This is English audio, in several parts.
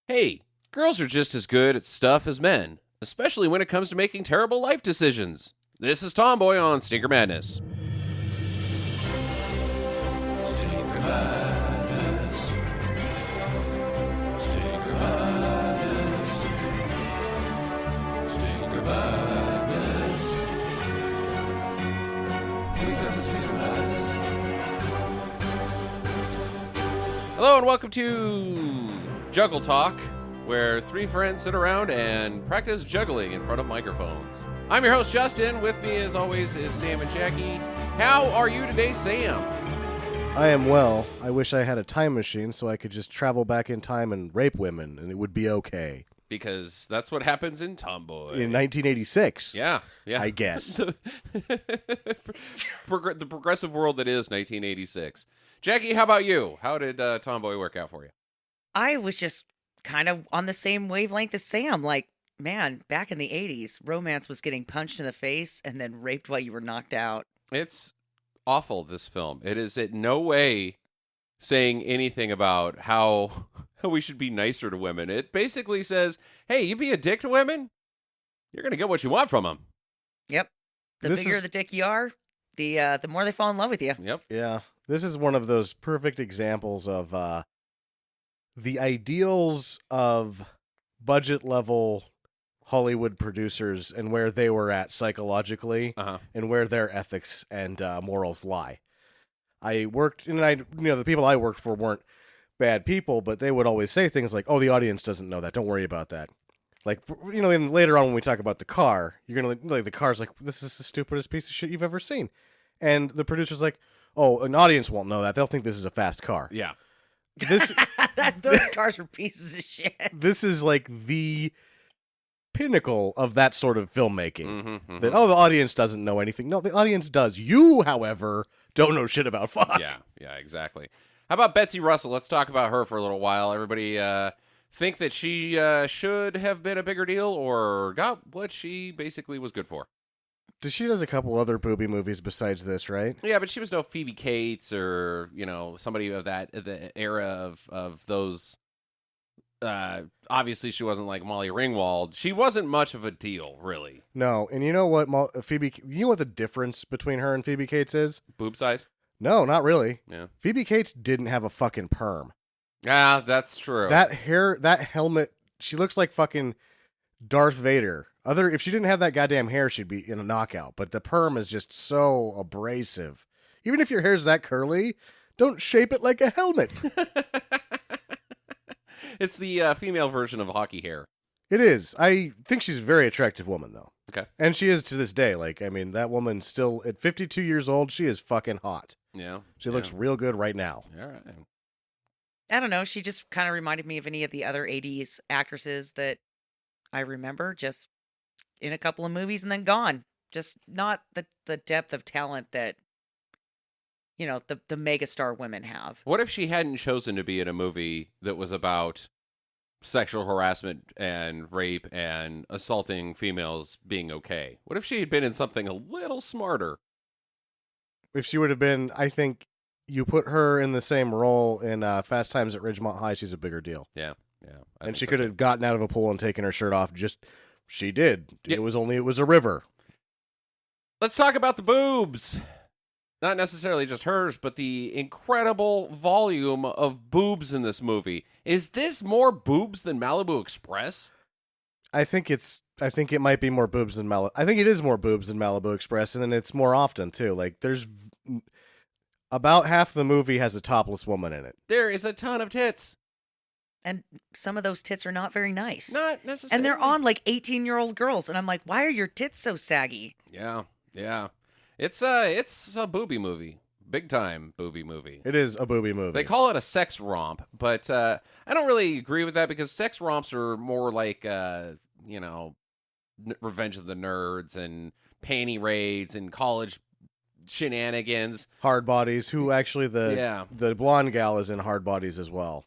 Hey, girls are just as good at stuff as men, especially when it comes to making terrible life decisions. This is Tomboy on Stinker Madness. Stinker Madness. Stinker Madness. Stinker Madness. We got the Stinker Madness. Hello and welcome to Juggle Talk, where three friends sit around and practice juggling in front of microphones. I'm your host, Justin. With me, as always, is Sam and Jackie. How are you today, Sam? I am well. I wish I had a time machine so I could just travel back in time and rape women, and it would be okay. Because that's what happens in Tomboy. In 1986. Yeah. I guess. the progressive world that is 1986. Jackie, how about you? How did Tomboy work out for you? I was just kind of on the same wavelength as Sam. Like, man, back in the 80s, romance was getting punched in the face and then raped while you were knocked out. It's awful, this film. It is in no way saying anything about how we should be nicer to women. It basically says, hey, you be a dick to women, you're going to get what you want from them. Yep. The bigger the dick you are, the more they fall in love with you. Yep. Yeah. This is one of those perfect examples of the ideals of budget-level Hollywood producers and where they were at psychologically and where their ethics and morals lie. The people I worked for weren't bad people, but they would always say things like, oh, the audience doesn't know that. Don't worry about that. Like, and later on when we talk about the car, you're going to, like, the car's like, this is the stupidest piece of shit you've ever seen. And the producer's like, oh, an audience won't know that. They'll think this is a fast car. Yeah. Those cars are pieces of shit. This is like the pinnacle of that sort of filmmaking. Mm-hmm. That, the audience doesn't know anything. No, the audience does. You, however, don't know shit about fuck. Yeah, exactly. How about Betsy Russell? Let's talk about her for a little while. Everybody think that she should have been a bigger deal or got what she basically was good for. She does a couple other booby movies besides this, right? Yeah, but she was no Phoebe Cates or, somebody of the era of those. Obviously, she wasn't like Molly Ringwald. She wasn't much of a deal, really. No, and you know what, Phoebe? You know what the difference between her and Phoebe Cates is? Boob size? No, not really. Yeah. Phoebe Cates didn't have a fucking perm. Ah, that's true. That hair, that helmet, she looks like fucking Darth Vader. If she didn't have that goddamn hair, she'd be in a knockout. But the perm is just so abrasive. Even if your hair's that curly, don't shape it like a helmet. It's the female version of hockey hair. It is. I think she's a very attractive woman, though. Okay. And she is to this day. That woman still, at 52 years old, she is fucking hot. Yeah. She looks real good right now. All right. I don't know. She just kind of reminded me of any of the other 80s actresses that I remember, just in a couple of movies and then gone. Just not the depth of talent that, the megastar women have. What if she hadn't chosen to be in a movie that was about sexual harassment and rape and assaulting females being okay? What if she had been in something a little smarter? If she would have been, I think you put her in the same role in Fast Times at Ridgemont High, she's a bigger deal. Yeah. And she could have gotten out of a pool and taken her shirt off. She did. Yeah. It was a river. Let's talk about the boobs. Not necessarily just hers, but the incredible volume of boobs in this movie. Is this more boobs than Malibu Express? I think it might be more boobs than Malibu. I think it is more boobs than Malibu Express, and then it's more often too. Like, there's about half the movie has a topless woman in it. There is a ton of tits. And some of those tits are not very nice. Not necessarily. And they're on like 18-year-old girls. And I'm like, why are your tits so saggy? Yeah. It's a booby movie. Big time booby movie. It is a booby movie. They call it a sex romp, but I don't really agree with that because sex romps are more like, Revenge of the Nerds and panty raids and college shenanigans. Hard Bodies, who actually the blonde gal is in Hard Bodies as well.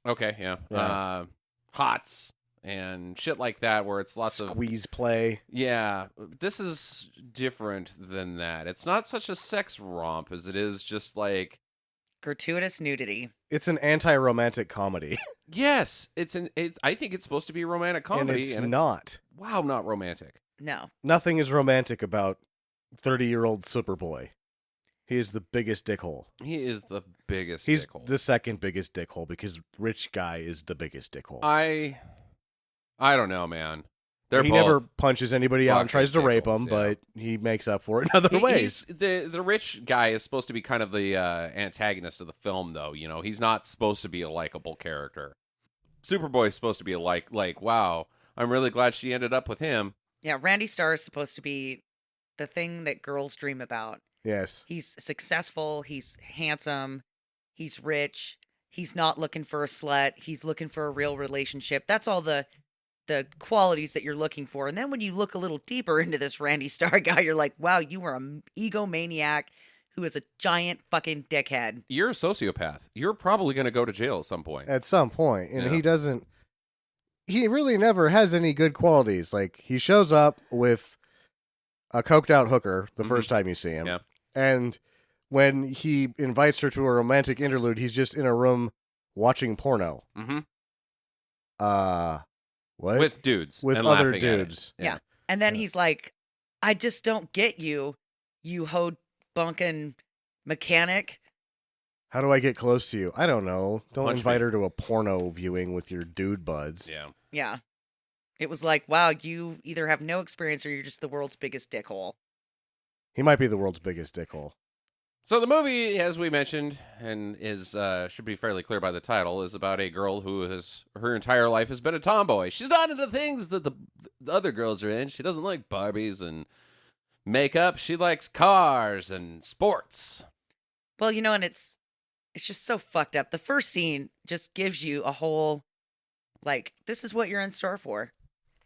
Okay, yeah. Hots and shit like that where it's lots of squeeze play. Yeah, this is different than that. It's not such a sex romp as it is just like Gratuitous nudity. It's an anti-romantic comedy, Yes, I think it's supposed to be a romantic comedy, and it's not. Wow, not romantic. No. Nothing is romantic about 30-year-old Superboy. He is the biggest dickhole. He is the biggest He's dickhole. the second biggest dickhole because rich guy is the biggest dickhole. I don't know, man. He never punches anybody out and tries to rape dickholes, them, yeah. but he makes up for it in other ways. The rich guy is supposed to be kind of the antagonist of the film, though. You know, he's not supposed to be a likable character. Superboy is supposed to be like, wow, I'm really glad she ended up with him. Yeah, Randy Starr is supposed to be the thing that girls dream about. Yes. He's successful, he's handsome, he's rich, he's not looking for a slut, he's looking for a real relationship. That's all the qualities that you're looking for. And then when you look a little deeper into this Randy Starr guy, you're like, wow, you are an egomaniac who is a giant fucking dickhead. You're a sociopath. You're probably going to go to jail at some point. At some point. And Yeah. he really never has any good qualities. Like, he shows up with a coked out hooker the first time you see him. Yeah. And when he invites her to a romantic interlude, he's just in a room watching porno. Mm-hmm. What? With dudes. With and other laughing at it. dudes. Yeah. And then Yeah. he's like, I just don't get you, you ho bunkin' mechanic. How do I get close to you? I don't know. Don't Punch invite me. her to a porno viewing with your dude buds. Yeah. Yeah. It was like, wow, you either have no experience or you're just the world's biggest dickhole. He might be the world's biggest dickhole. So the movie, as we mentioned, and is should be fairly clear by the title, is about a girl who has her entire life has been a tomboy. She's not into things that the other girls are in. She doesn't like Barbies and makeup. She likes cars and sports. Well, you know, and it's just so fucked up. The first scene just gives you a whole, like, this is what you're in store for.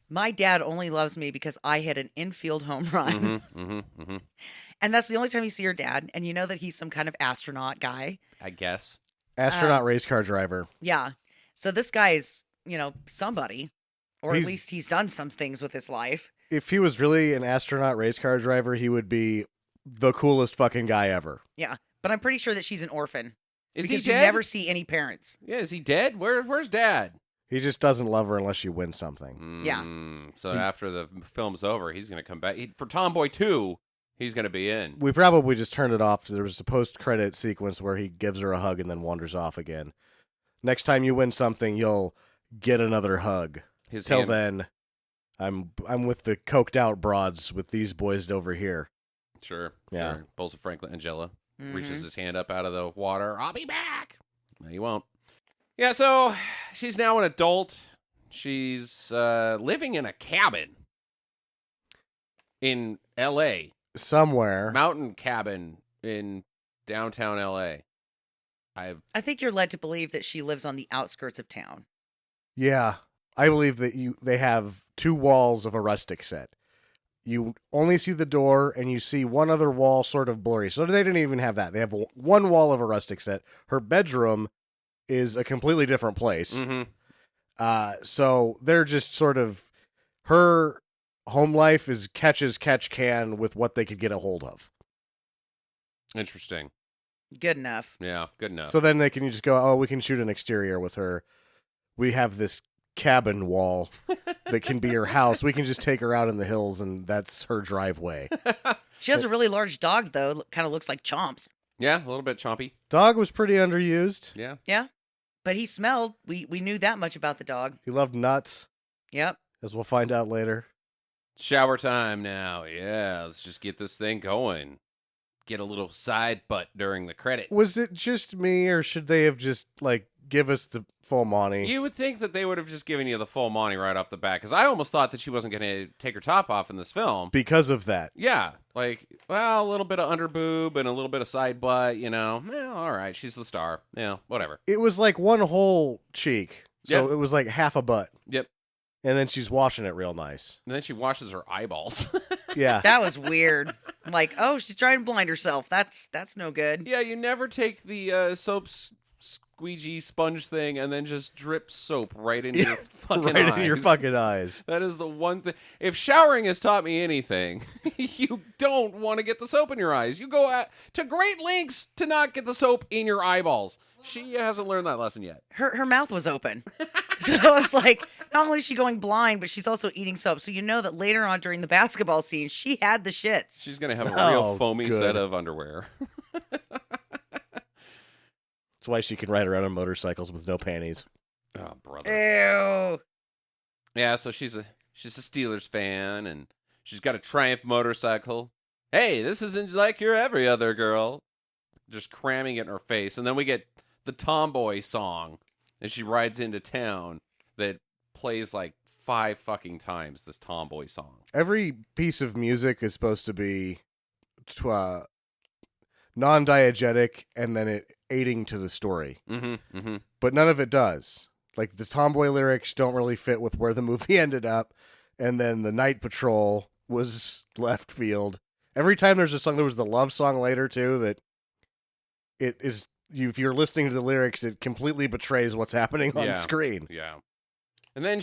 My dad only loves me because I hit an infield home run. And that's the only time you see your dad. And you know that he's some kind of astronaut guy. I guess. Astronaut race car driver. Yeah. So this guy's, you know, somebody. Or He's- at least he's done some things with his life. If he was really an astronaut race car driver, he would be the coolest fucking guy ever. Yeah. But I'm pretty sure that she's an orphan. Is because he dead? you never see any parents. Yeah, is he dead? Where's Dad? He just doesn't love her unless you win something. Yeah. So after the film's over, he's going to come back. For Tomboy 2, he's going to be in. We probably just turned it off. There was a post-credit sequence where he gives her a hug and then wanders off again. Next time you win something, you'll get another hug. Till then, I'm with the coked out broads with these boys over here. Sure. Yeah. Sure. Pulls a Franklin Angela. Mhm. Reaches his hand up out of the water. I'll be back. No, he won't. Yeah, so she's now an adult. She's living in a cabin in L.A. Somewhere. Mountain cabin in downtown L.A. I think you're led to believe that she lives on the outskirts of town. Yeah. I believe that they have two walls of a rustic set. You only see the door, and you see one other wall sort of blurry. So they didn't even have that. They have one wall of a rustic set. Her bedroom is a completely different place. Mm-hmm. So they're just sort of... Her home life is catch as catch can with what they could get a hold of. Interesting. Good enough. Yeah, good enough. So then they can just go, oh, we can shoot an exterior with her. We have this cabin wall that can be her house. We can just take her out in the hills, and that's her driveway. She has a really large dog, though. Kind of looks like Chomps. Yeah, a little bit chompy. Dog was pretty underused. Yeah. Yeah. But he smelled. We knew that much about the dog. He loved nuts, Yep. as we'll find out later. Shower time now. Yeah, let's just get this thing going. Get a little side butt during the credit. Was it just me, or should they have just, give us the full Monty? You would think that they would have just given you the full Monty right off the bat, because I almost thought that she wasn't going to take her top off in this film. Because of that. Yeah, a little bit of under boob and a little bit of side butt, all right, she's the star. Yeah, whatever. It was like one whole cheek. So Yep. it was like half a butt. Yep. And then she's washing it real nice. And then she washes her eyeballs. Yeah. That was weird. I'm like, oh, she's trying to blind herself. That's no good. Yeah, you never take the soap squeegee sponge thing and then just drip soap right into your fucking right eyes. in your fucking eyes. That is the one thing. If showering has taught me anything, you don't want to get the soap in your eyes. You go to great lengths to not get the soap in your eyeballs. She hasn't learned that lesson yet. Her mouth was open. So it's like, not only is she going blind, but she's also eating soap. So you know that later on during the basketball scene, she had the shits. She's going to have a real Oh, foamy good. set of underwear. That's why she can ride around on motorcycles with no panties. Oh, brother. Ew. Yeah, so she's a Steelers fan, and she's got a Triumph motorcycle. Hey, this isn't like your every other girl. Just cramming it in her face. And then we get the Tomboy song as she rides into town that plays like 5 fucking times, this Tomboy song. Every piece of music is supposed to be non-diegetic and then it aiding to the story. Mm-hmm, mm-hmm. But none of it does. Like, the Tomboy lyrics don't really fit with where the movie ended up, and then the Night Patrol was left field. Every time there's a song, there was the love song later, too, that it is, if you're listening to the lyrics, it completely betrays what's happening on screen. Yeah. And then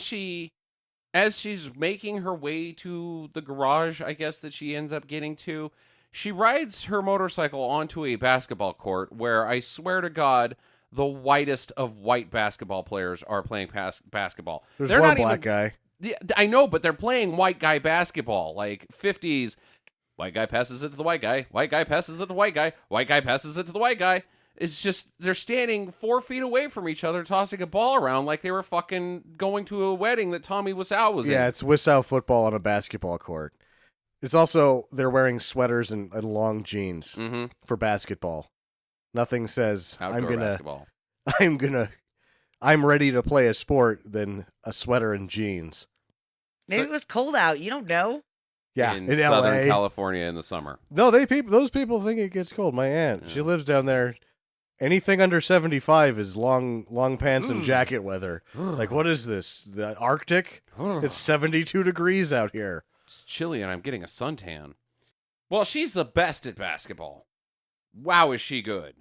as she's making her way to the garage, I guess, that she ends up getting to, she rides her motorcycle onto a basketball court where, I swear to God, the whitest of white basketball players are playing basketball. There's They're one not black even, guy. Yeah, I know, but they're playing white guy basketball, like 50s. White guy passes it to the white guy. White guy passes it to the white guy. White guy passes it to the white guy. It's just, they're standing 4 feet away from each other, tossing a ball around like they were fucking going to a wedding that Tommy Wiseau was in. Yeah, it's Wiseau football on a basketball court. It's also, they're wearing sweaters and long jeans for basketball. Nothing says, Outdoor basketball. I'm ready to play a sport than a sweater and jeans. Maybe it was cold out. You don't know. Yeah, in in Southern LA. California in the summer. No, those people think it gets cold. My aunt, she lives down there. Anything under 75 is long pants and jacket weather. Like, what is this? The Arctic? It's 72 degrees out here. It's chilly and I'm getting a suntan. Well, she's the best at basketball. Wow, is she good.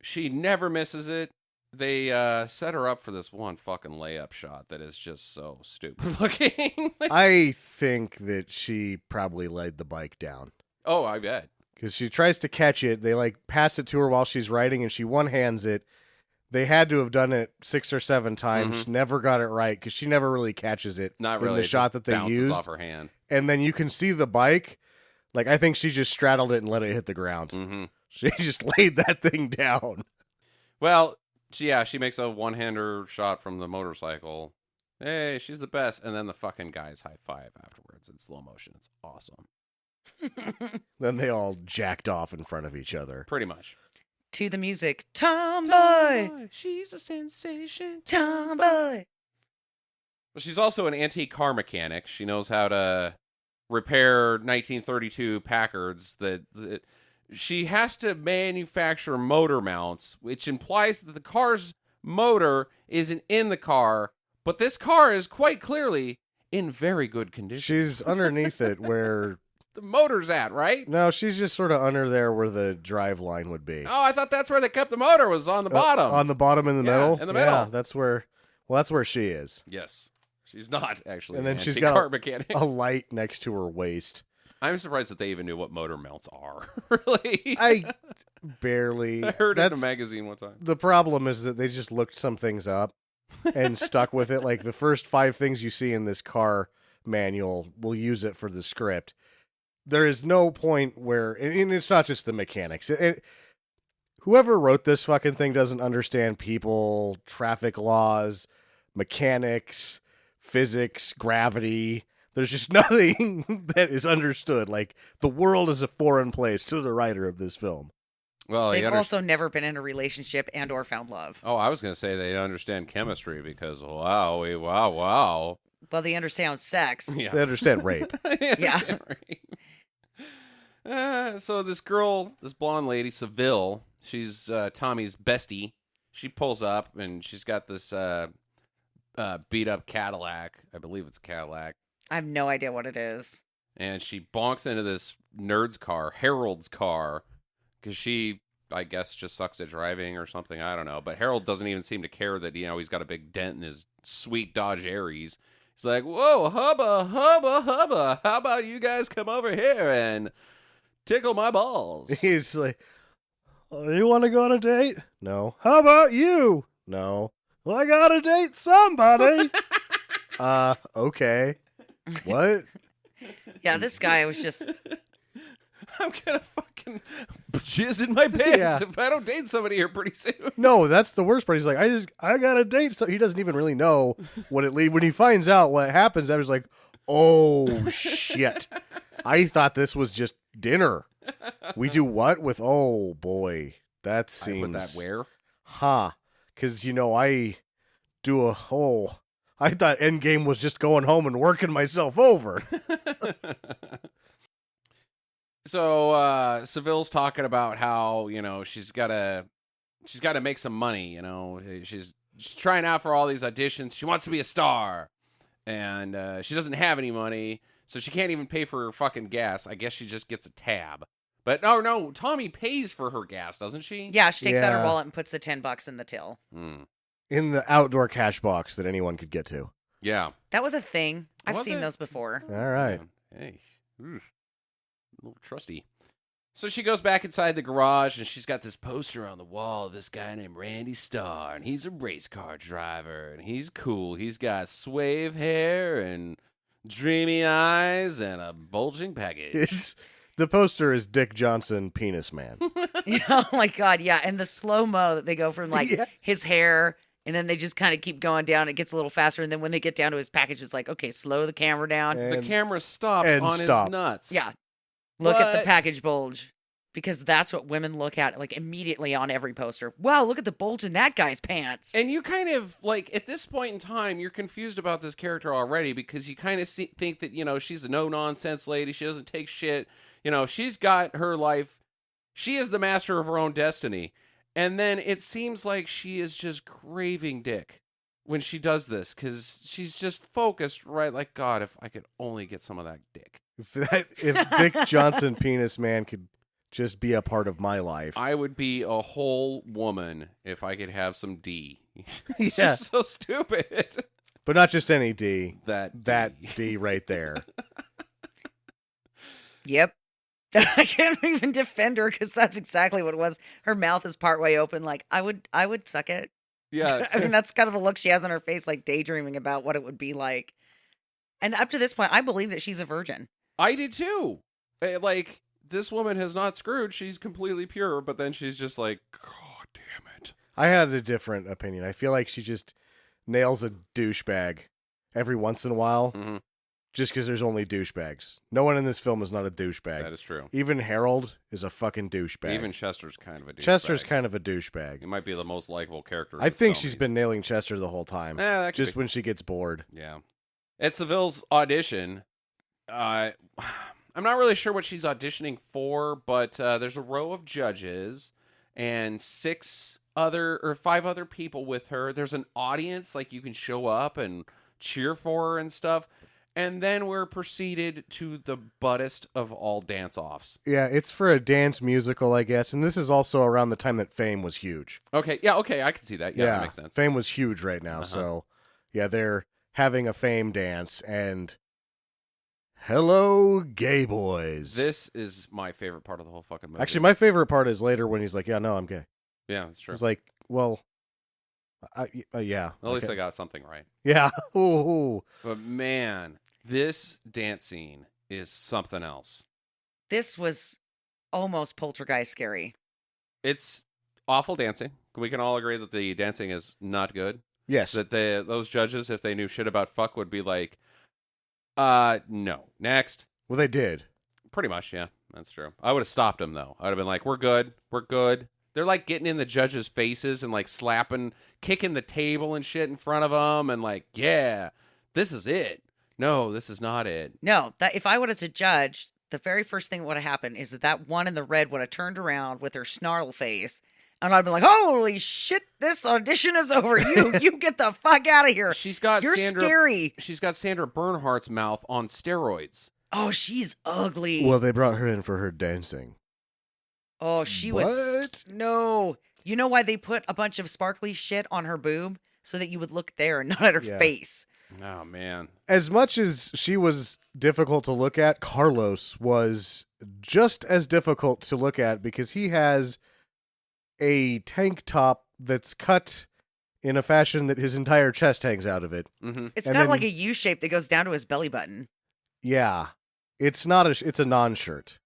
She never misses it. They set her up for this one fucking layup shot that is just so stupid looking. I think that she probably laid the bike down. Oh, I bet. Because she tries to catch it. They, like, pass it to her while she's riding, and she one-hands it. They had to have done it 6 or 7 times. Never got it right, because she never really catches it. Not really. In the shot that they bounces used. off her hand. And then you can see the bike. Like, I think she just straddled it and let it hit the ground. Mm-hmm. She just laid that thing down. Well, she makes a one-hander shot from the motorcycle. Hey, she's the best. And then the fucking guys high five afterwards in slow motion. It's awesome. Then they all jacked off in front of each other. Pretty much. To the music. Tomboy. She's a sensation. Tomboy. Well, she's also an antique car mechanic. She knows how to repair 1932 Packards. That she has to manufacture motor mounts, which implies that the car's motor isn't in the car, but this car is quite clearly in very good condition. She's underneath it where... The motor's at, right? No, she's just sort of under there where the drive line would be. Oh, I thought that's where they kept the motor, was on the bottom. On the bottom in the Yeah, middle? in the middle. Yeah, that's where she is. Yes. She's not actually And then an she's antique got car mechanic. a light next to her waist. I'm surprised that they even knew what motor mounts are. Really? I barely. I heard it in a That's- magazine one time. The problem is that they just looked some things up and stuck with it. Like, the first 5 things you see in this car manual will use it for the script. There is no point where, and it's not just the mechanics. Whoever wrote this fucking thing doesn't understand people, traffic laws, mechanics, physics, gravity. There's just nothing that is understood. Like, the world is a foreign place to the writer of this film. Well, They've also never been in a relationship and or found love. Oh, I was going to say they understand chemistry because wow. Well, they understand sex. Yeah. They understand rape. Yeah. So this girl, this blonde lady, Seville, she's Tommy's bestie. She pulls up and she's got this beat up Cadillac. I believe it's a Cadillac. I have no idea what it is. And she bonks into this nerd's car, Harold's car, because she I guess, just sucks at driving or something. I don't know. But Harold doesn't even seem to care that, he's got a big dent in his sweet Dodge Aries. He's like, whoa, hubba, hubba, hubba. How about you guys come over here and tickle my balls? He's like, oh, you want to go on a date? No. How about you? No. Well, I got to date somebody. Okay. What? Yeah, this guy was just. I'm gonna fucking jizz in my pants Yeah. if I don't date somebody here pretty soon. No, that's the worst part. He's like, I got to date. So he doesn't even really know what it leads. When he finds out what happens, I was like, oh shit. I thought this was just dinner. We do what with? Oh boy, that seems. I put that where? Huh? Because I do a whole. I thought Endgame was just going home and working myself over. So Seville's talking about how she's got to make some money. She's trying out for all these auditions. She wants to be a star, and she doesn't have any money, so she can't even pay for her fucking gas. I guess she just gets a tab. But no, Tommy pays for her gas, doesn't she? Yeah, she takes out her Yeah. wallet and puts the $10 in the till. In the outdoor cash box that anyone could get to. Yeah. That was a thing. I've Was seen it? those before. All right. Hey, oof. A little trusty. So she goes back inside the garage, and she's got this poster on the wall of this guy named Randy Starr, and he's a race car driver, and he's cool. He's got swave hair and dreamy eyes and a bulging package. The poster is Dick Johnson, Penis Man. Oh my God, yeah. And the slow-mo that they go from Yeah. his hair, and then they just kind of keep going down. It gets a little faster, and then when they get down to his package, it's like, okay, slow the camera down. The And- camera stops and on stop. his nuts. Yeah. Look at the What? package bulge. Because that's what women look at, like, immediately on every poster. Wow, look at the bulge in that guy's pants. And you kind of, at this point in time, you're confused about this character already because you kind of think that, she's a no-nonsense lady. She doesn't take shit. She's got her life. She is the master of her own destiny. And then it seems like she is just craving dick when she does this because she's just focused, right? Like, God, if I could only get some of that dick. If Dick Johnson, Penis Man could just be a part of my life. I would be a whole woman if I could have some D. It's Yeah. just so stupid. But not just any D. That D right there. Yep. I can't even defend her because that's exactly what it was. Her mouth is partway open, like, I would suck it. Yeah. I mean, that's kind of the look she has on her face, like daydreaming about what it would be like. And up to this point, I believe that she's a virgin. I did too. This woman has not screwed. She's completely pure, but then she's just like, God damn it. I had a different opinion. I feel like she just nails a douchebag every once in a while. Mm-hmm. Just because there's only douchebags. No one in this film is not a douchebag. That is true. Even Harold is a fucking douchebag. Even Chester's kind of a douchebag. Chester's kind of a douchebag. He might be the most likable character. in I this think film. she's He's- been nailing Chester the whole time. that could Just be- when she gets bored. Yeah. At Seville's audition, I'm not really sure what she's auditioning for, but there's a row of judges and 5 other people with her. There's an audience, like you can show up and cheer for her and stuff. And then we're proceeded to the buttest of all dance-offs. Yeah, it's for a dance musical, I guess. And this is also around the time that Fame was huge. Okay, I can see that. Yeah, that makes sense. Fame was huge right now. So, yeah, they're having a Fame dance. And hello, gay boys. This is my favorite part of the whole fucking movie. Actually, my favorite part is later when he's like, yeah, no, I'm gay. Yeah, that's true. It's like, well, yeah. At least okay. I got something right. Yeah. Ooh. But man, this dance scene is something else. This was almost poltergeist scary. It's awful dancing. We can all agree that the dancing is not good. Yes. That those judges, if they knew shit about fuck, would be like, no. Next. Well, they did. Pretty much, yeah. That's true. I would have stopped them, though. I would have been like, we're good. We're good. They're like getting in the judges' faces and like slapping, kicking the table and shit in front of them and like, yeah, this is it. No, this is not it. No, that if I would have to judge, the very first thing that would have happened is that one in the red would have turned around with her snarl face, and I'd be like, "Holy shit, this audition is over! You get the fuck out of here! She's got You're scary." She's got Sandra Bernhardt's mouth on steroids. Oh, she's ugly. Well, they brought her in for her dancing. Oh, she was What? no. You know why they put a bunch of sparkly shit on her boob so that you would look there and not at her Yeah. face. Oh man. As much as she was difficult to look at, Carlos was just as difficult to look at because he has a tank top that's cut in a fashion that his entire chest hangs out of it. Mm-hmm. It's And got then- like a U shape that goes down to his belly button. Yeah. It's not it's a non-shirt.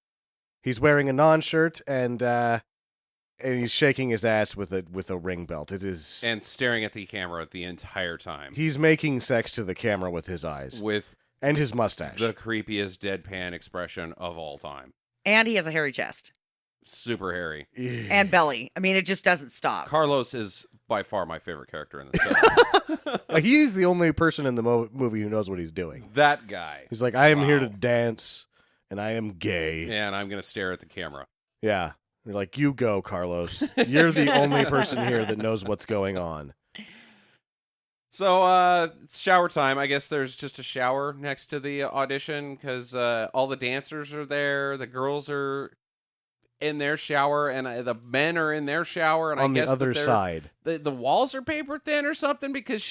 He's wearing a non-shirt and he's shaking his ass with a ring belt. It is And staring at the camera the entire time he's making sex to the camera with his eyes with and his mustache. the creepiest deadpan expression of all time. And he has a hairy chest Super hairy. and belly. I mean, it just doesn't stop. Carlos is by far my favorite character in the show. He's the only person in the movie who knows what he's doing. That guy. He's like, I am here to Wow. dance, and I am gay. And I'm going to stare at the camera. Yeah. You're like, you go, Carlos. You're the only person here that knows what's going on. So, it's shower time. I guess there's just a shower next to the audition because all the dancers are there. The girls are in their shower, and the men are in their shower. And On I the guess other that side. the walls are paper thin or something because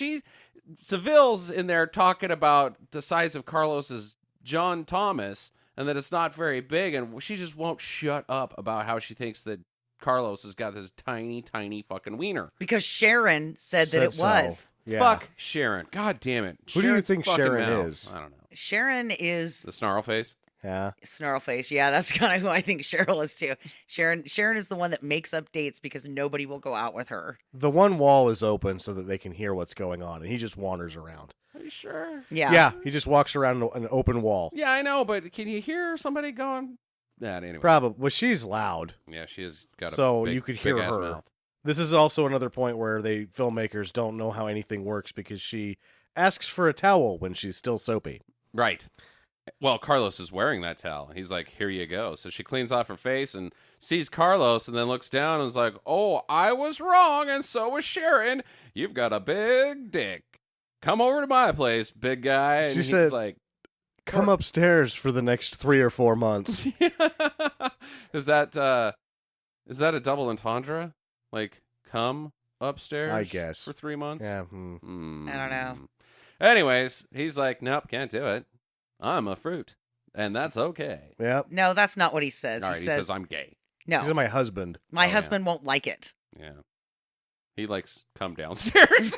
Seville's in there talking about the size of Carlos's John Thomas and that it's not very big, and she just won't shut up about how she thinks that Carlos has got this tiny, tiny fucking wiener. Because Sharon said that it so. was. Yeah. Fuck Sharon. God damn it. Who do you Sharon's think fucking Sharon mouth. is? I don't know. Sharon is The snarl face? Yeah. snarl face. Yeah, that's kind of who I think Cheryl is too. Sharon is the one that makes up dates because nobody will go out with her. The one wall is open so that they can hear what's going on, and he just wanders around. Are you sure? Yeah. Yeah, he just walks around an open wall. Yeah, I know, but can you hear somebody going? That anyway. Probably. Well, she's loud. Yeah, she has got a So big, you could hear big-ass her. mouth. This is also another point where filmmakers don't know how anything works because she asks for a towel when she's still soapy. Right. Well, Carlos is wearing that towel. He's like, here you go. So she cleans off her face and sees Carlos and then looks down and is like, oh, I was wrong and so was Sharon. You've got a big dick. Come over to my place, big guy. And She he's said- like, Come upstairs for the next 3 or 4 months. is that a double entendre? Like, come upstairs I guess. for 3 months? Yeah. I don't know. Anyways, he's like, nope, can't do it. I'm a fruit. And that's okay. Yep. No, that's not what he says. All right, he he says, I'm gay. no. He's my husband. My Oh, yeah. husband won't like it. Yeah. He likes come downstairs.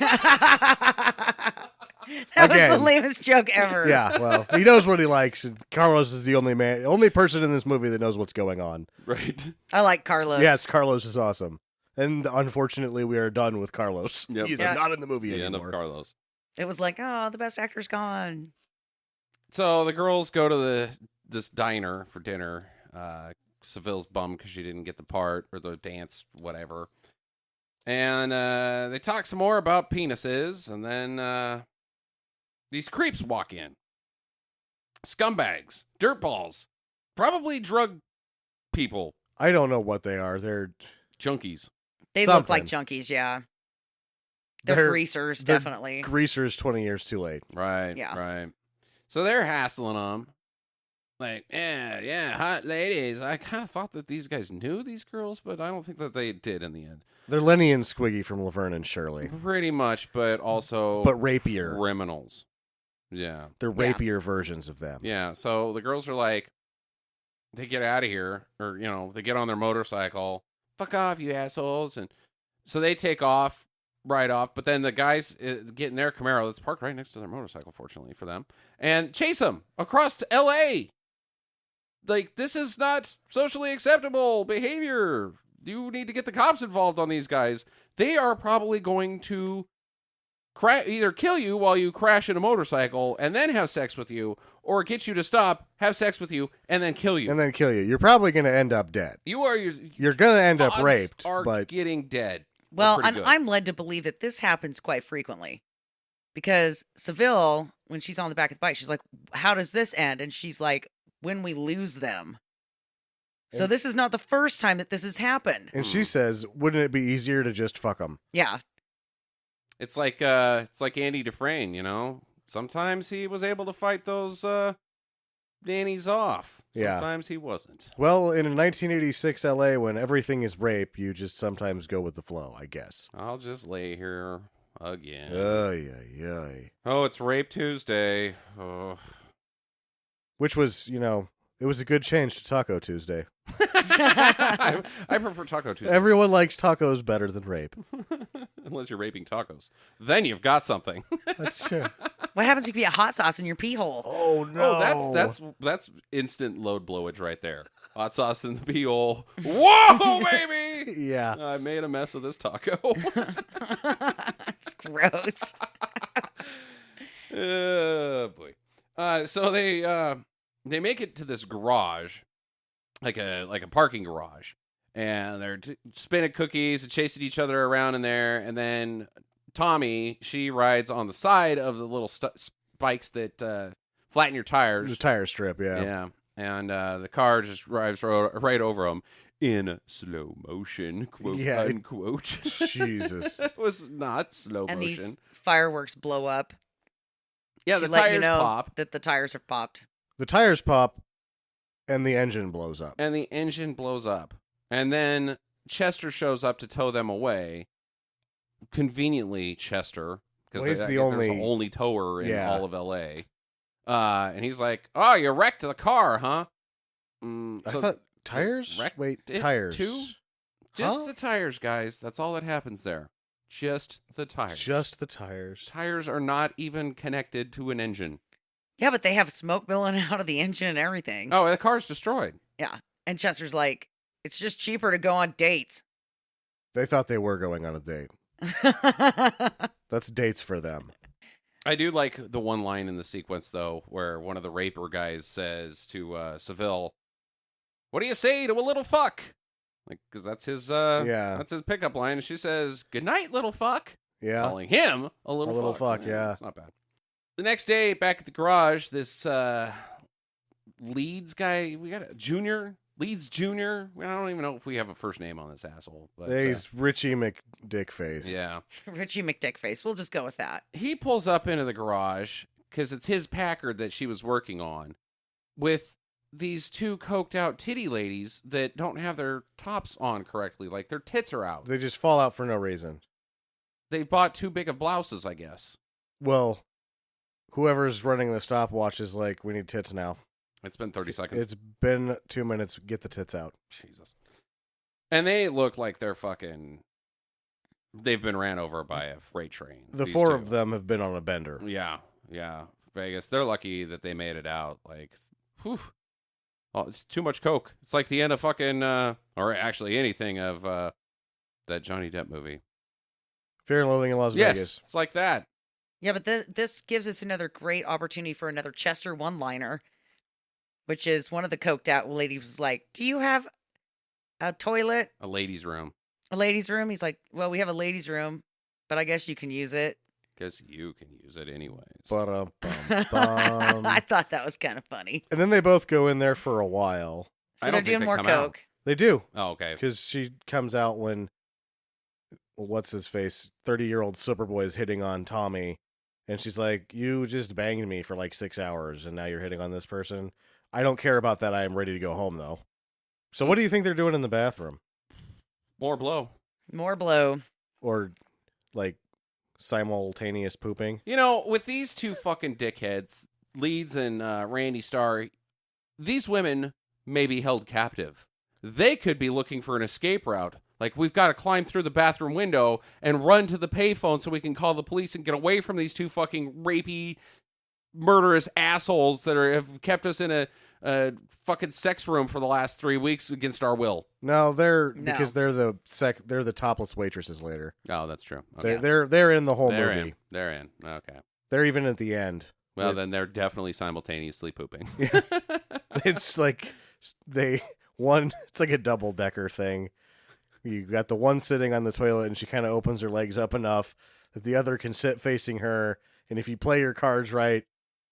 That was Again. the lamest joke ever. Yeah, well, he knows what he likes, and Carlos is the only person in this movie that knows what's going on. Right. I like Carlos. Yes, Carlos is awesome. And unfortunately, we are done with Carlos. Yep. He's Yeah. not in the movie The end anymore. of Carlos. It was like, oh, the best actor's gone. So the girls go to this diner for dinner. Seville's bummed because she didn't get the part or the dance, whatever. And they talk some more about penises, and then these creeps walk in. Scumbags, dirtballs, probably drug people, I don't know what they are. They're junkies. They look like Something. junkies, yeah. They're, They're- greasers, they're definitely. greasers 20 years too late. Right. Yeah. Right. So they're hassling them. Like, yeah, hot ladies. I kind of thought that these guys knew these girls, but I don't think that they did in the end. They're Lenny and Squiggy from Laverne and Shirley, Pretty much, but also but rapier. criminals. Yeah. They're Yeah. rapier versions of them. Yeah. So the girls are like, they get out of here, or, they get on their motorcycle. Fuck off, you assholes. And so they take off, right off. But then the guys get in their Camaro that's parked right next to their motorcycle, fortunately for them, and chase them across to L.A. Like, this is not socially acceptable behavior. You need to get the cops involved on these guys. They are probably going to either kill you while you crash in a motorcycle and then have sex with you, or get you to stop, have sex with you, and then kill you. And then kill you. You're probably going to end up dead. You're You're going to end up odds raped, are but getting dead. Well, Pretty and good. I'm led to believe that this happens quite frequently. Because Seville, when she's on the back of the bike, she's like, how does this end? And she's like, when we lose them. So And- this is not the first time that this has happened. and she says, wouldn't it be easier to just fuck them? Yeah. It's like Andy Dufresne, Sometimes he was able to fight those Danny's off. Yeah. Sometimes he wasn't. Well, in 1986 LA, when everything is rape, you just sometimes go with the flow, I guess. I'll just lay here again. Ay. Oh, it's Rape Tuesday. Oh. Which was, it was a good change to Taco Tuesday. I prefer Taco Tuesday. Everyone likes tacos better than rape. Unless you're raping tacos. Then you've got something. That's true. What happens if you get hot sauce in your pee hole? Oh, no. Oh, that's instant load blowage right there. Hot sauce in the pee hole. Whoa, baby! Yeah. I made a mess of this taco. It's gross. Oh, boy. So they make it to this garage, like a parking garage, and they're spinning cookies and chasing each other around in there. And then Tommy, she rides on the side of the little spikes that flatten your tires. The tire strip, yeah. Yeah, and the car just drives right over them in slow motion, quote unquote. Jesus. It was not slow And motion. these fireworks blow up. Yeah, She the let you tires know pop. that the tires are popped. The tires pop, and the engine blows up. And the engine blows up. And then Chester shows up to tow them away. Conveniently, Chester, because Well, he's the only tower in all of L.A. And he's like, "Oh, you wrecked the car, huh?" I thought tires? wrecked Wait, it tires. too? Just Huh? the tires, guys. That's all that happens there. Just the tires. Just the tires. Tires are not even connected to an engine. Yeah, but they have smoke billowing out of the engine and everything. Oh, the car's destroyed. Yeah. And Chester's like, it's just cheaper to go on dates. They thought they were going on a date. That's dates for them. I do like the one line in the sequence, though, where one of the raper guys says to Seville, "What do you say to a little fuck?" Like, because that's his that's his pickup line. And she says, "Good night, little fuck." Yeah. Calling him a little fuck. Yeah. It's not bad. The next day, back at the garage, this Leeds guy, we got a Leeds Jr. I don't even know if we have a first name on this asshole. But, He's Richie McDickface. yeah. Richie McDickface. We'll just go with that. He pulls up into the garage because it's his Packard that she was working on with these two coked out titty ladies that don't have their tops on correctly. Like their tits are out. They just fall out for no reason. They bought too big of blouses, I guess. Well, whoever's running the stopwatch is like, we need tits now. It's been 30 seconds. It's been 2 minutes. Get the tits out. Jesus. And they look like they've been ran over by a freight train. The these four two. of them have been on a bender. Yeah. Vegas. They're lucky that they made it out. Like, whew. Oh, it's too much coke. It's like the end of fucking, or actually anything of that Johnny Depp movie. Fear and Loathing in Las Yes, Vegas. it's like that. Yeah, but this gives us another great opportunity for another Chester one-liner, which is one of the coked out ladies was like, "Do you have a toilet? A ladies' room. A ladies' room?" He's like, "Well, we have a ladies' room, but I guess you can use it." Guess you can use it anyways. Ba-dum-bum-bum. I thought that was kind of funny. And then they both go in there for a while. So I they're don't think doing they more come out. coke. They do. Oh, okay. Because she comes out when, what's his face, 30-year-old Superboy is hitting on Tommy. And she's like, "You just banged me for like 6 hours, and now you're hitting on this person. I don't care about that. I am ready to go home, though." So what do you think they're doing in the bathroom? More blow. More blow. Or, like, simultaneous pooping? You know, with these two fucking dickheads, Leeds and Randy Starr, these women may be held captive. They could be looking for an escape route. Like, we've got to climb through the bathroom window and run to the payphone so we can call the police and get away from these two fucking rapey, murderous assholes that have kept us in a fucking sex room for the last 3 weeks against our will. No, No. because they're the topless waitresses later. Oh, that's true. Okay. They're in the whole They're movie. in. They're in. Okay. They're even at the end. Well, then they're definitely simultaneously pooping. It's like it's like a double-decker thing. You got the one sitting on the toilet, and she kind of opens her legs up enough that the other can sit facing her. And if you play your cards right,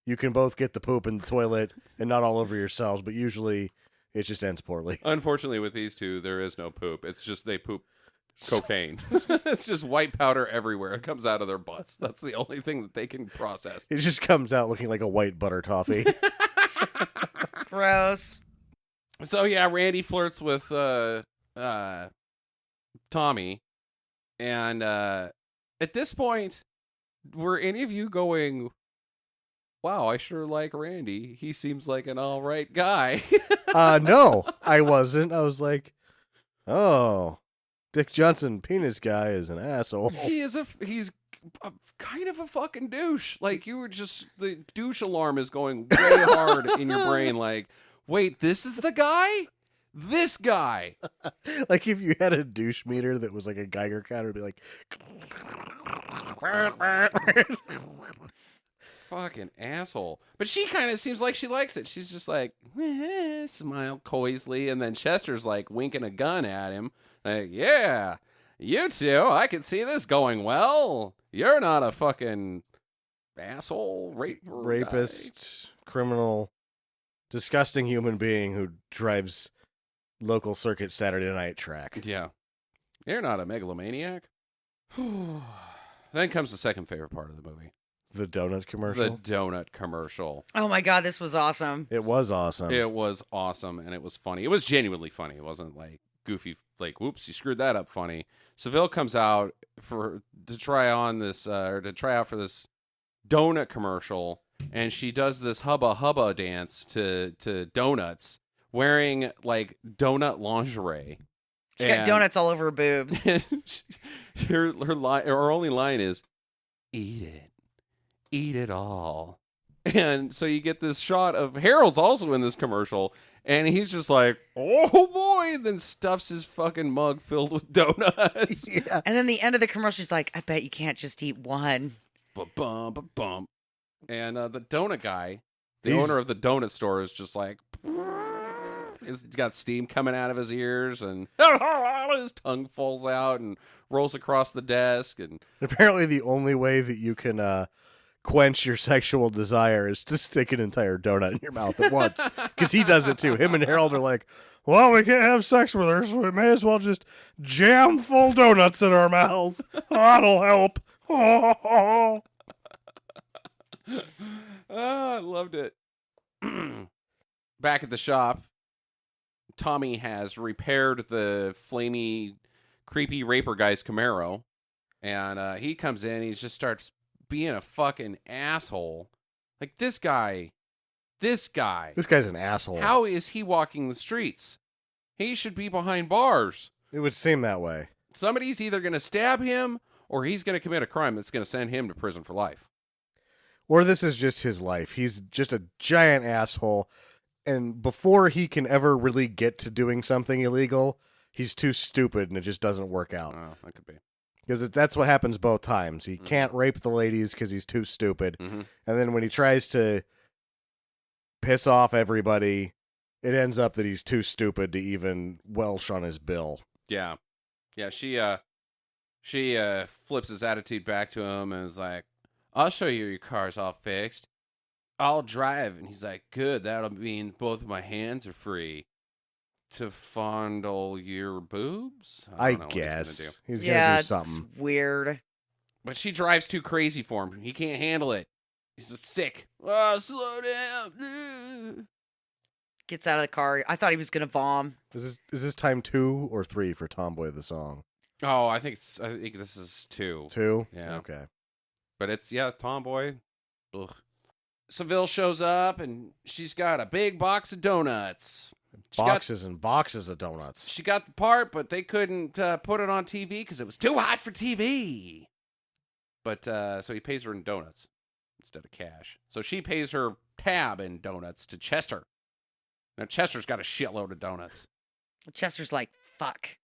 you can both get the poop in the toilet and not all over yourselves. But usually, it just ends poorly. Unfortunately, with these two, there is no poop. It's just they poop cocaine. It's just white powder everywhere. It comes out of their butts. That's the only thing that they can process. It just comes out looking like a white butter toffee. Gross. So yeah, Randy flirts with Tommy, and at this point, were any of you going, wow, I sure like Randy. He seems like an all right guy. No, I wasn't. I was like, oh, Dick Johnson, penis guy, is an asshole. he's kind of a fucking douche. Like, you were just, the douche alarm is going way hard in your brain. Like, wait, this is the guy? This guy. Like if you had a douche meter that was like a Geiger counter, it'd be like, Fucking asshole. But she kind of seems like she likes it. She's just like, smile coyly. And then Chester's like winking a gun at him. Like, yeah, you two, I can see this going well. You're not a fucking asshole, rapist, criminal, disgusting human being who drives local circuit Saturday night track. Yeah. You're not a megalomaniac. Then comes the second favorite part of the movie. The donut commercial. The donut commercial. Oh my God, this was awesome. It was awesome. It was awesome, and it was funny. It was genuinely funny. It wasn't like goofy, like, whoops, you screwed that up funny. Seville comes out to try out for this donut commercial, and she does this hubba hubba dance to donuts, wearing like donut lingerie. She got donuts all over her boobs. her only line is, eat it all. And so you get this shot of Harold's also in this commercial, and he's just like, oh boy, and then stuffs his fucking mug filled with donuts. Yeah. And then the end of the commercial, she's like, I bet you can't just eat one. Ba-bum, ba-bum. And the donut guy, the owner of the donut store, is just like, he's got steam coming out of his ears, and his tongue falls out and rolls across the desk. And apparently the only way that you can quench your sexual desire is to stick an entire donut in your mouth at once, because he does it too. Him and Harold are like, well, we can't have sex with her, so we may as well just jam full donuts in our mouths. That'll help. Oh, I loved it. Back at the shop, Tommy has repaired the flamey, creepy raper guy's Camaro, and he comes in, he just starts being a fucking asshole. Like, this guy's an asshole. how is he walking the streets? He should be behind bars. It would seem that way. Somebody's either going to stab him or he's going to commit a crime that's going to send him to prison for life. Or this is just his life. He's just a giant asshole, and before he can ever really get to doing something illegal, he's too stupid and it just doesn't work out. Oh, that could be. Because that's what happens both times. He can't rape the ladies because he's too stupid. Mm-hmm. And then when he tries to piss off everybody, it ends up that he's too stupid to even welsh on his bill. Yeah. Yeah, she flips his attitude back to him and is like, I'll show you your car's all fixed. I'll drive. And he's like, good, that'll mean both of my hands are free. To fondle your boobs? I don't know what guess. He's Yeah, going to do it's something. weird. But she drives too crazy for him. He can't handle it. He's just sick. Oh, slow down. Gets out of the car. I thought he was going to vom. Is this time 2 or 3 for Tomboy the song? Oh, I think this is 2. 2? Yeah. Okay. But it's, Tomboy. Ugh. Seville shows up, and she's got a big box of donuts. Boxes and boxes of donuts. She got the part, but they couldn't put it on TV because it was too hot for TV. But so he pays her in donuts instead of cash. So she pays her tab in donuts to Chester. Now Chester's got a shitload of donuts. Chester's like, fuck.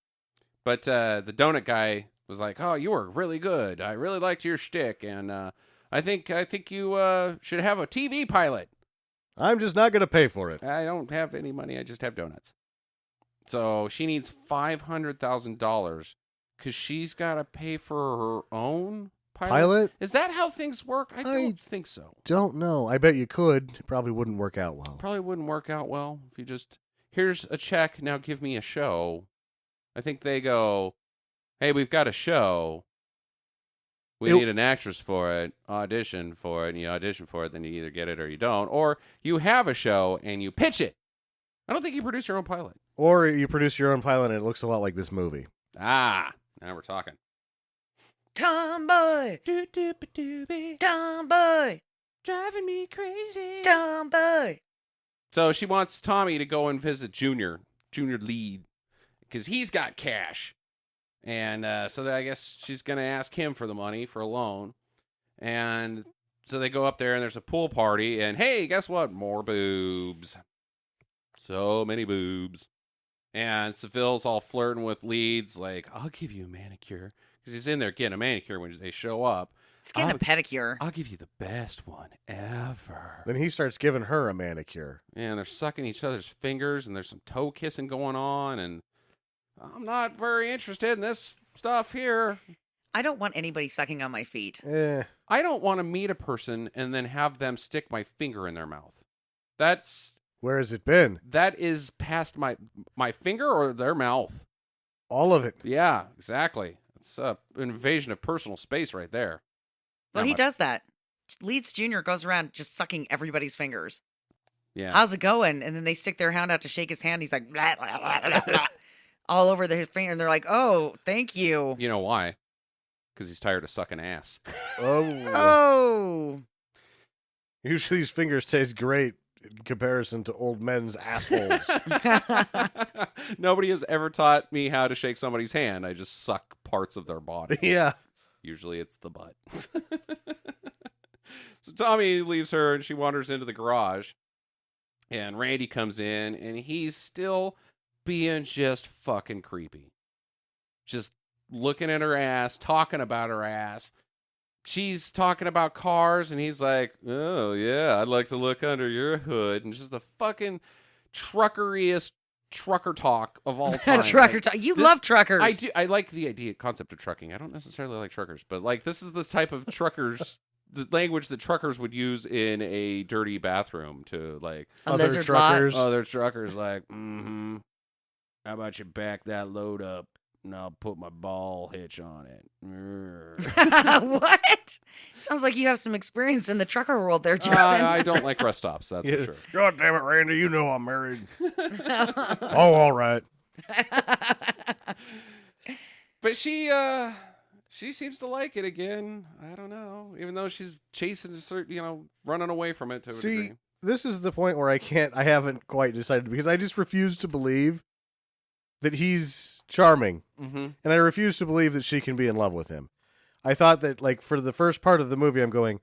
But the donut guy was like, "Oh, you were really good. I really liked your shtick, and I think you should have a TV pilot." I'm just not going to pay for it. I don't have any money. I just have donuts. So she needs $500,000 because she's got to pay for her own pilot. Is that how things work? I don't think so. Don't know. I bet you could. It probably wouldn't work out well. Probably wouldn't work out well if you just, here's a check, now give me a show. I think they go, hey, we've got a show. We need an actress for it, audition for it, and you audition for it, then you either get it or you don't. Or you have a show and you pitch it I don't think you produce your own pilot. Or you produce your own pilot and it looks a lot like this movie. Ah, now we're talking. Tomboy, tomboy, Driving me crazy. tomboy. So she wants Tommy to go and visit Junior lead, because he's got cash. And so I guess she's going to ask him for the money for a loan. And so they go up there and there's a pool party. And hey, guess what? More boobs. So many boobs. And Seville's all flirting with leads like, I'll give you a manicure. Because he's in there getting a manicure when they show up. He's getting a pedicure. I'll give you the best one ever. Then he starts giving her a manicure. And they're sucking each other's fingers, and there's some toe kissing going on, and I'm not very interested in this stuff here. I don't want anybody sucking on my feet. I don't want to meet a person and then have them stick my finger in their mouth. Where has it been? That is past my finger or their mouth. All of it. Yeah, exactly. It's an invasion of personal space right there. Well, he does that. Leeds Jr. goes around just sucking everybody's fingers. Yeah. How's it going? And then they stick their hand out to shake his hand. He's like, blah, blah, blah, blah, blah, all over his finger. And they're like, oh, thank you. You know why? Because he's tired of sucking ass. Oh. Usually these fingers taste great in comparison to old men's assholes. Nobody has ever taught me how to shake somebody's hand. I just suck parts of their body. Yeah. Usually it's the butt. So Tommy leaves her and she wanders into the garage. And Randy comes in and he's still being just fucking creepy. Just looking at her ass, talking about her ass. She's talking about cars and he's like, oh yeah, I'd like to look under your hood. And just the fucking truckeriest trucker talk of all time. Trucker talk. You love truckers. I do. I like the concept of trucking. I don't necessarily like truckers, but like this is the type of truckers, the language that truckers would use in a dirty bathroom to like other truckers. Other truckers like, how about you back that load up and I'll put my ball hitch on it. What? Sounds like you have some experience in the trucker world there, Justin. I don't like rest stops, that's for sure. God damn it, Randy, you know I'm married. Oh, all right. But she seems to like it again. I don't know. Even though she's chasing a certain, running away from it to a degree. This is the point where I haven't quite decided because I just refuse to believe that he's charming. Mm-hmm. And I refuse to believe that she can be in love with him. I thought that, like, for the first part of the movie, I'm going,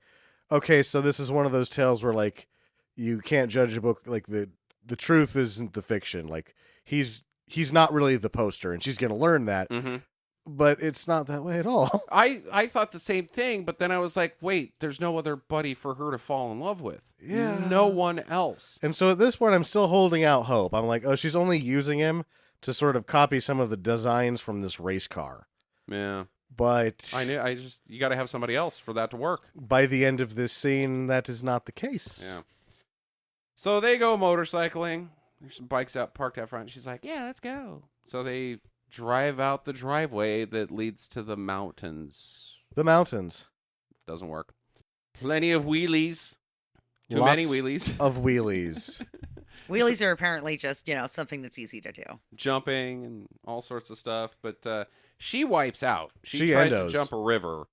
okay, so this is one of those tales where, like, you can't judge a book, like, the truth isn't the fiction. Like, he's not really the poster, and she's going to learn that. Mm-hmm. But it's not that way at all. I thought the same thing, but then I was like, wait, there's no other buddy for her to fall in love with. Yeah. No one else. And so at this point, I'm still holding out hope. I'm like, oh, she's only using him to sort of copy some of the designs from this race car. Yeah. But you got to have somebody else for that to work. By the end of this scene, that is not the case. Yeah. So they go motorcycling. There's some bikes parked out front. She's like, yeah, let's go. So they drive out the driveway that leads to the mountains. The mountains. Doesn't work. Plenty of wheelies. Too Lots many wheelies. Of wheelies. Wheelies are apparently just, something that's easy to do. Jumping and all sorts of stuff. But she wipes out. She tries to jump a river,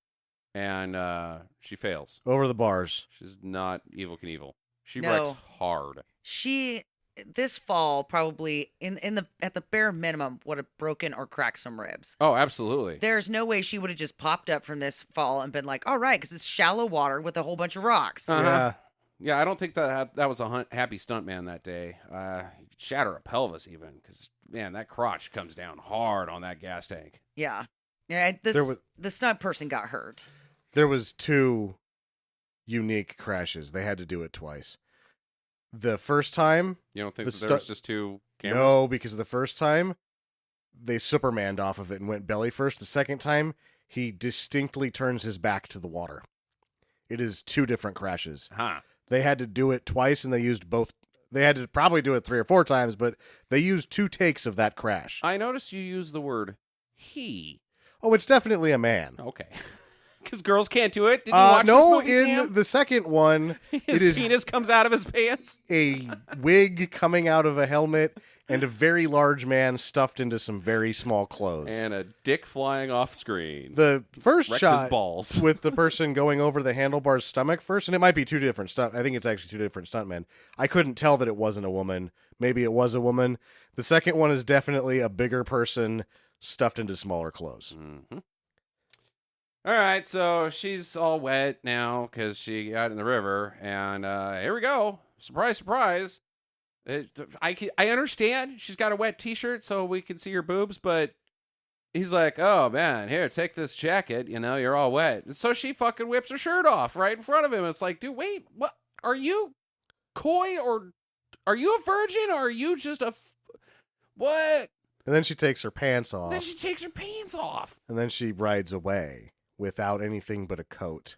and she fails. Over the bars. She's not Evel Knievel. She No. wrecks hard. This fall probably at the bare minimum would have broken or cracked some ribs. Oh, absolutely. There's no way she would have just popped up from this fall and been like, all right, because it's shallow water with a whole bunch of rocks. Uh-huh. Yeah, I don't think that was a happy stuntman that day. You could shatter a pelvis even, because, man, that crotch comes down hard on that gas tank. Yeah. The stunt person got hurt. There was 2 unique crashes. They had to do it twice. The first time... You don't think there was just 2 cameras? No, because the first time, they Supermaned off of it and went belly first. The second time, he distinctly turns his back to the water. It is 2 different crashes. Huh. They had to do it twice, and they used both. They had to probably do it 3 or 4 times, but they used 2 takes of that crash. I noticed you use the word he. Oh, it's definitely a man. Okay. Because girls can't do it. Did you watch no, this movie, in Sam? the second one, His it is penis comes out of his pants. a wig coming out of a helmet and a very large man stuffed into some very small clothes. And a dick flying off screen. The first Wrecked shot his balls. with the person going over the handlebar's stomach first, and it might be two different stunt. I think it's actually two different stuntmen. I couldn't tell that it wasn't a woman. Maybe it was a woman. The second one is definitely a bigger person stuffed into smaller clothes. Mm-hmm. All right, so she's all wet now because she got in the river, and here we go. Surprise, surprise. I understand she's got a wet T-shirt so we can see her boobs, but he's like, oh, man, here, take this jacket. You know, you're all wet. And so she fucking whips her shirt off right in front of him. It's like, dude, wait, what? Are you coy or are you a virgin or are you just what? And then she takes her pants off. Then she takes her pants off. And then she rides away without anything but a coat.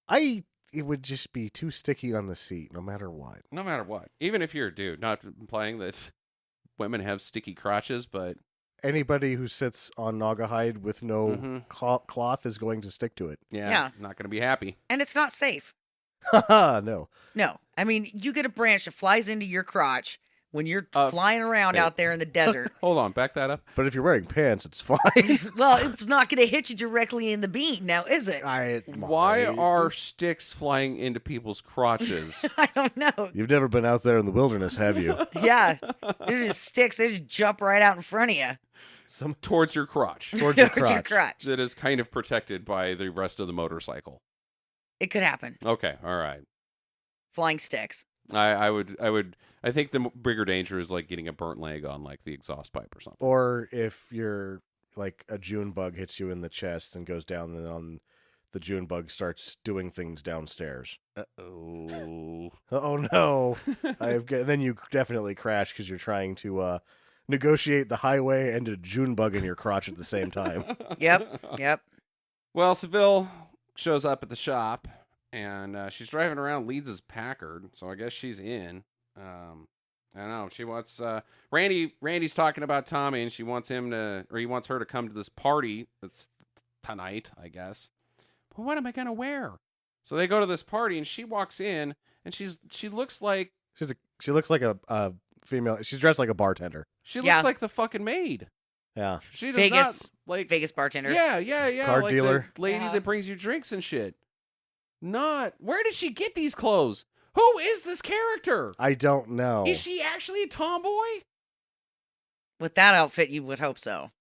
It would just be too sticky on the seat, no matter what. No matter what. Even if you're a dude, not implying that women have sticky crotches, but Anybody who sits on Naugahyde with no Mhm. cloth is going to stick to it. Yeah. not going to be happy. And it's not safe. Haha, no. No. I mean, you get a branch that flies into your crotch when you're Uh, flying around wait. out there in the desert. Hold on, back that up. But if you're wearing pants, it's fine. Well, it's not going to hit you directly in the bean now, is it? Why are sticks flying into people's crotches? I don't know. You've never been out there in the wilderness, have you? Yeah. They're just sticks. They just jump right out in front of you. Towards your crotch. Towards your Towards crotch. That is kind of protected by the rest of the motorcycle. It could happen. Okay, all right. Flying sticks. I think the bigger danger is like getting a burnt leg on like the exhaust pipe or something. Or if you're like a June bug hits you in the chest and goes down, and then the June bug starts doing things downstairs. Oh. Oh no! Then you definitely crash because you're trying to negotiate the highway and a June bug in your crotch at the same time. Yep. Well, Seville shows up at the shop, and she's driving around Leeds' Packard, so I guess she's in. I don't know. She wants Randy's talking about Tommy, and he wants her to come to this party that's tonight, I guess. But what am I gonna wear? So they go to this party, and she walks in, and she looks like She looks like a female. She's dressed like a bartender. she looks Yeah. like the fucking maid. Yeah. She does Vegas. not like Vegas bartender. Yeah. Card like dealer. the lady Yeah. that brings you drinks and shit. Where did she get these clothes? Who is this character? I don't know. Is she actually a tomboy? With that outfit, you would hope so.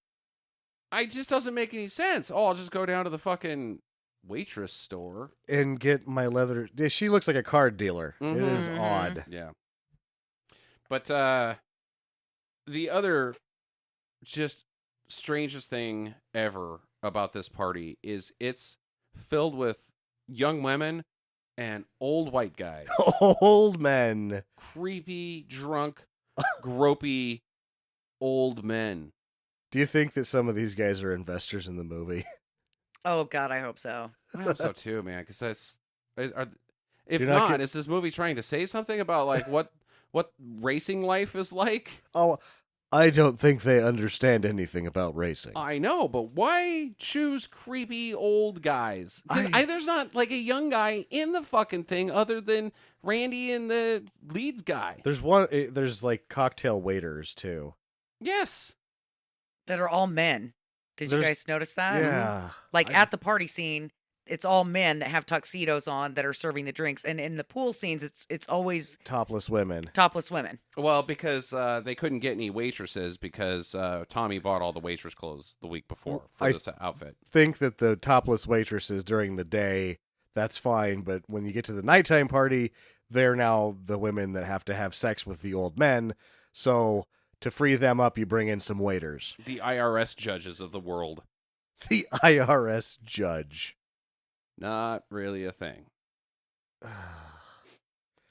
It just doesn't make any sense. Oh, I'll just go down to the fucking waitress store. And get my leather. She looks like a card dealer. It is Mhm. odd. Yeah. But the other just strangest thing ever about this party is it's filled with young women and old white guys. Old men. Creepy, drunk, gropey old men. Do you think that some of these guys are investors in the movie? Oh, God, I hope so. I hope so too, man. Because if You're not not, is this movie trying to say something about like what racing life is like? Oh, I don't think they understand anything about racing. I know, but why choose creepy old guys? 'Cause there's not like a young guy in the fucking thing other than Randy and the Leeds guy. There's like cocktail waiters too. Yes. That are all men. Did you There's- guys notice that? Yeah. Like I- at the party scene, it's all men that have tuxedos on that are serving the drinks. And in the pool scenes, it's always Topless women. topless women. Well, because they couldn't get any waitresses because Tommy bought all the waitress clothes the week before for I- this outfit. Think that the topless waitresses during the day, that's fine, but when you get to the nighttime party, they're now the women that have to have sex with the old men. So to free them up, you bring in some waiters. The IRS judges of the world. The IRS judge. Not really a thing.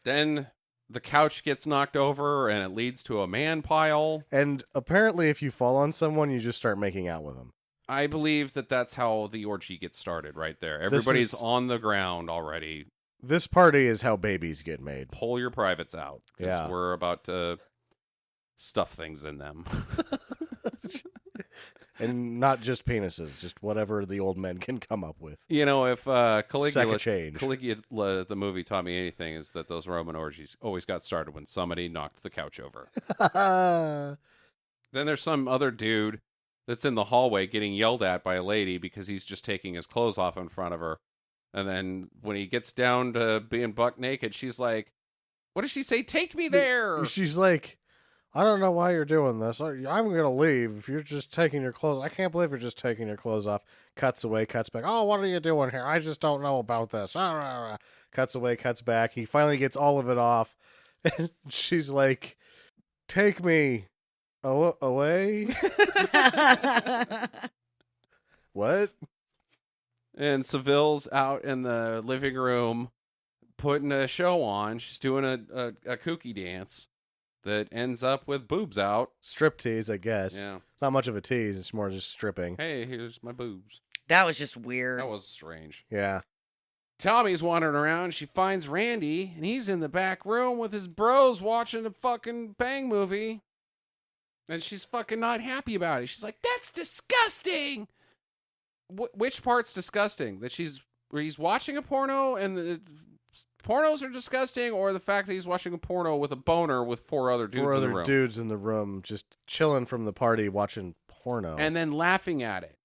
Then the couch gets knocked over and it leads to a man pile. And apparently, if you fall on someone, you just start making out with them. I believe that that's how the orgy gets started right there. Everybody's is- on the ground already. This party is how babies get made. Pull your privates out. 'Cause Yeah. we're about to stuff things in them. And not just penises, just whatever the old men can come up with. You know, if Caligula, change. Caligula, the movie, taught me anything, is that those Roman orgies always got started when somebody knocked the couch over. Then there's some other dude that's in the hallway getting yelled at by a lady because he's just taking his clothes off in front of her. And then when he gets down to being buck naked, she's like, what does she say? Take me there. She's like, I don't know why you're doing this. I'm going to leave if you're just taking your clothes. I can't believe you're just taking your clothes off. Cuts away, cuts back. Oh, what are you doing here? I just don't know about this. Cuts away, cuts back. He finally gets all of it off. And she's like, take me away? What? And Seville's out in the living room putting a show on. She's doing a kooky dance that ends up with boobs out. Striptease, I guess. Yeah. Not much of a tease. It's more just stripping. Hey, here's my boobs. That was just weird. That was strange. Yeah. Tommy's wandering around. She finds Randy, and he's in the back room with his bros watching a fucking bang movie. And she's fucking not happy about it. She's like, that's disgusting! Which part's disgusting? That he's watching a porno and the pornos are disgusting, or the fact that he's watching a porno with a boner with four other dudes in the room? Dudes in the room just chilling from the party watching porno. And then laughing at it.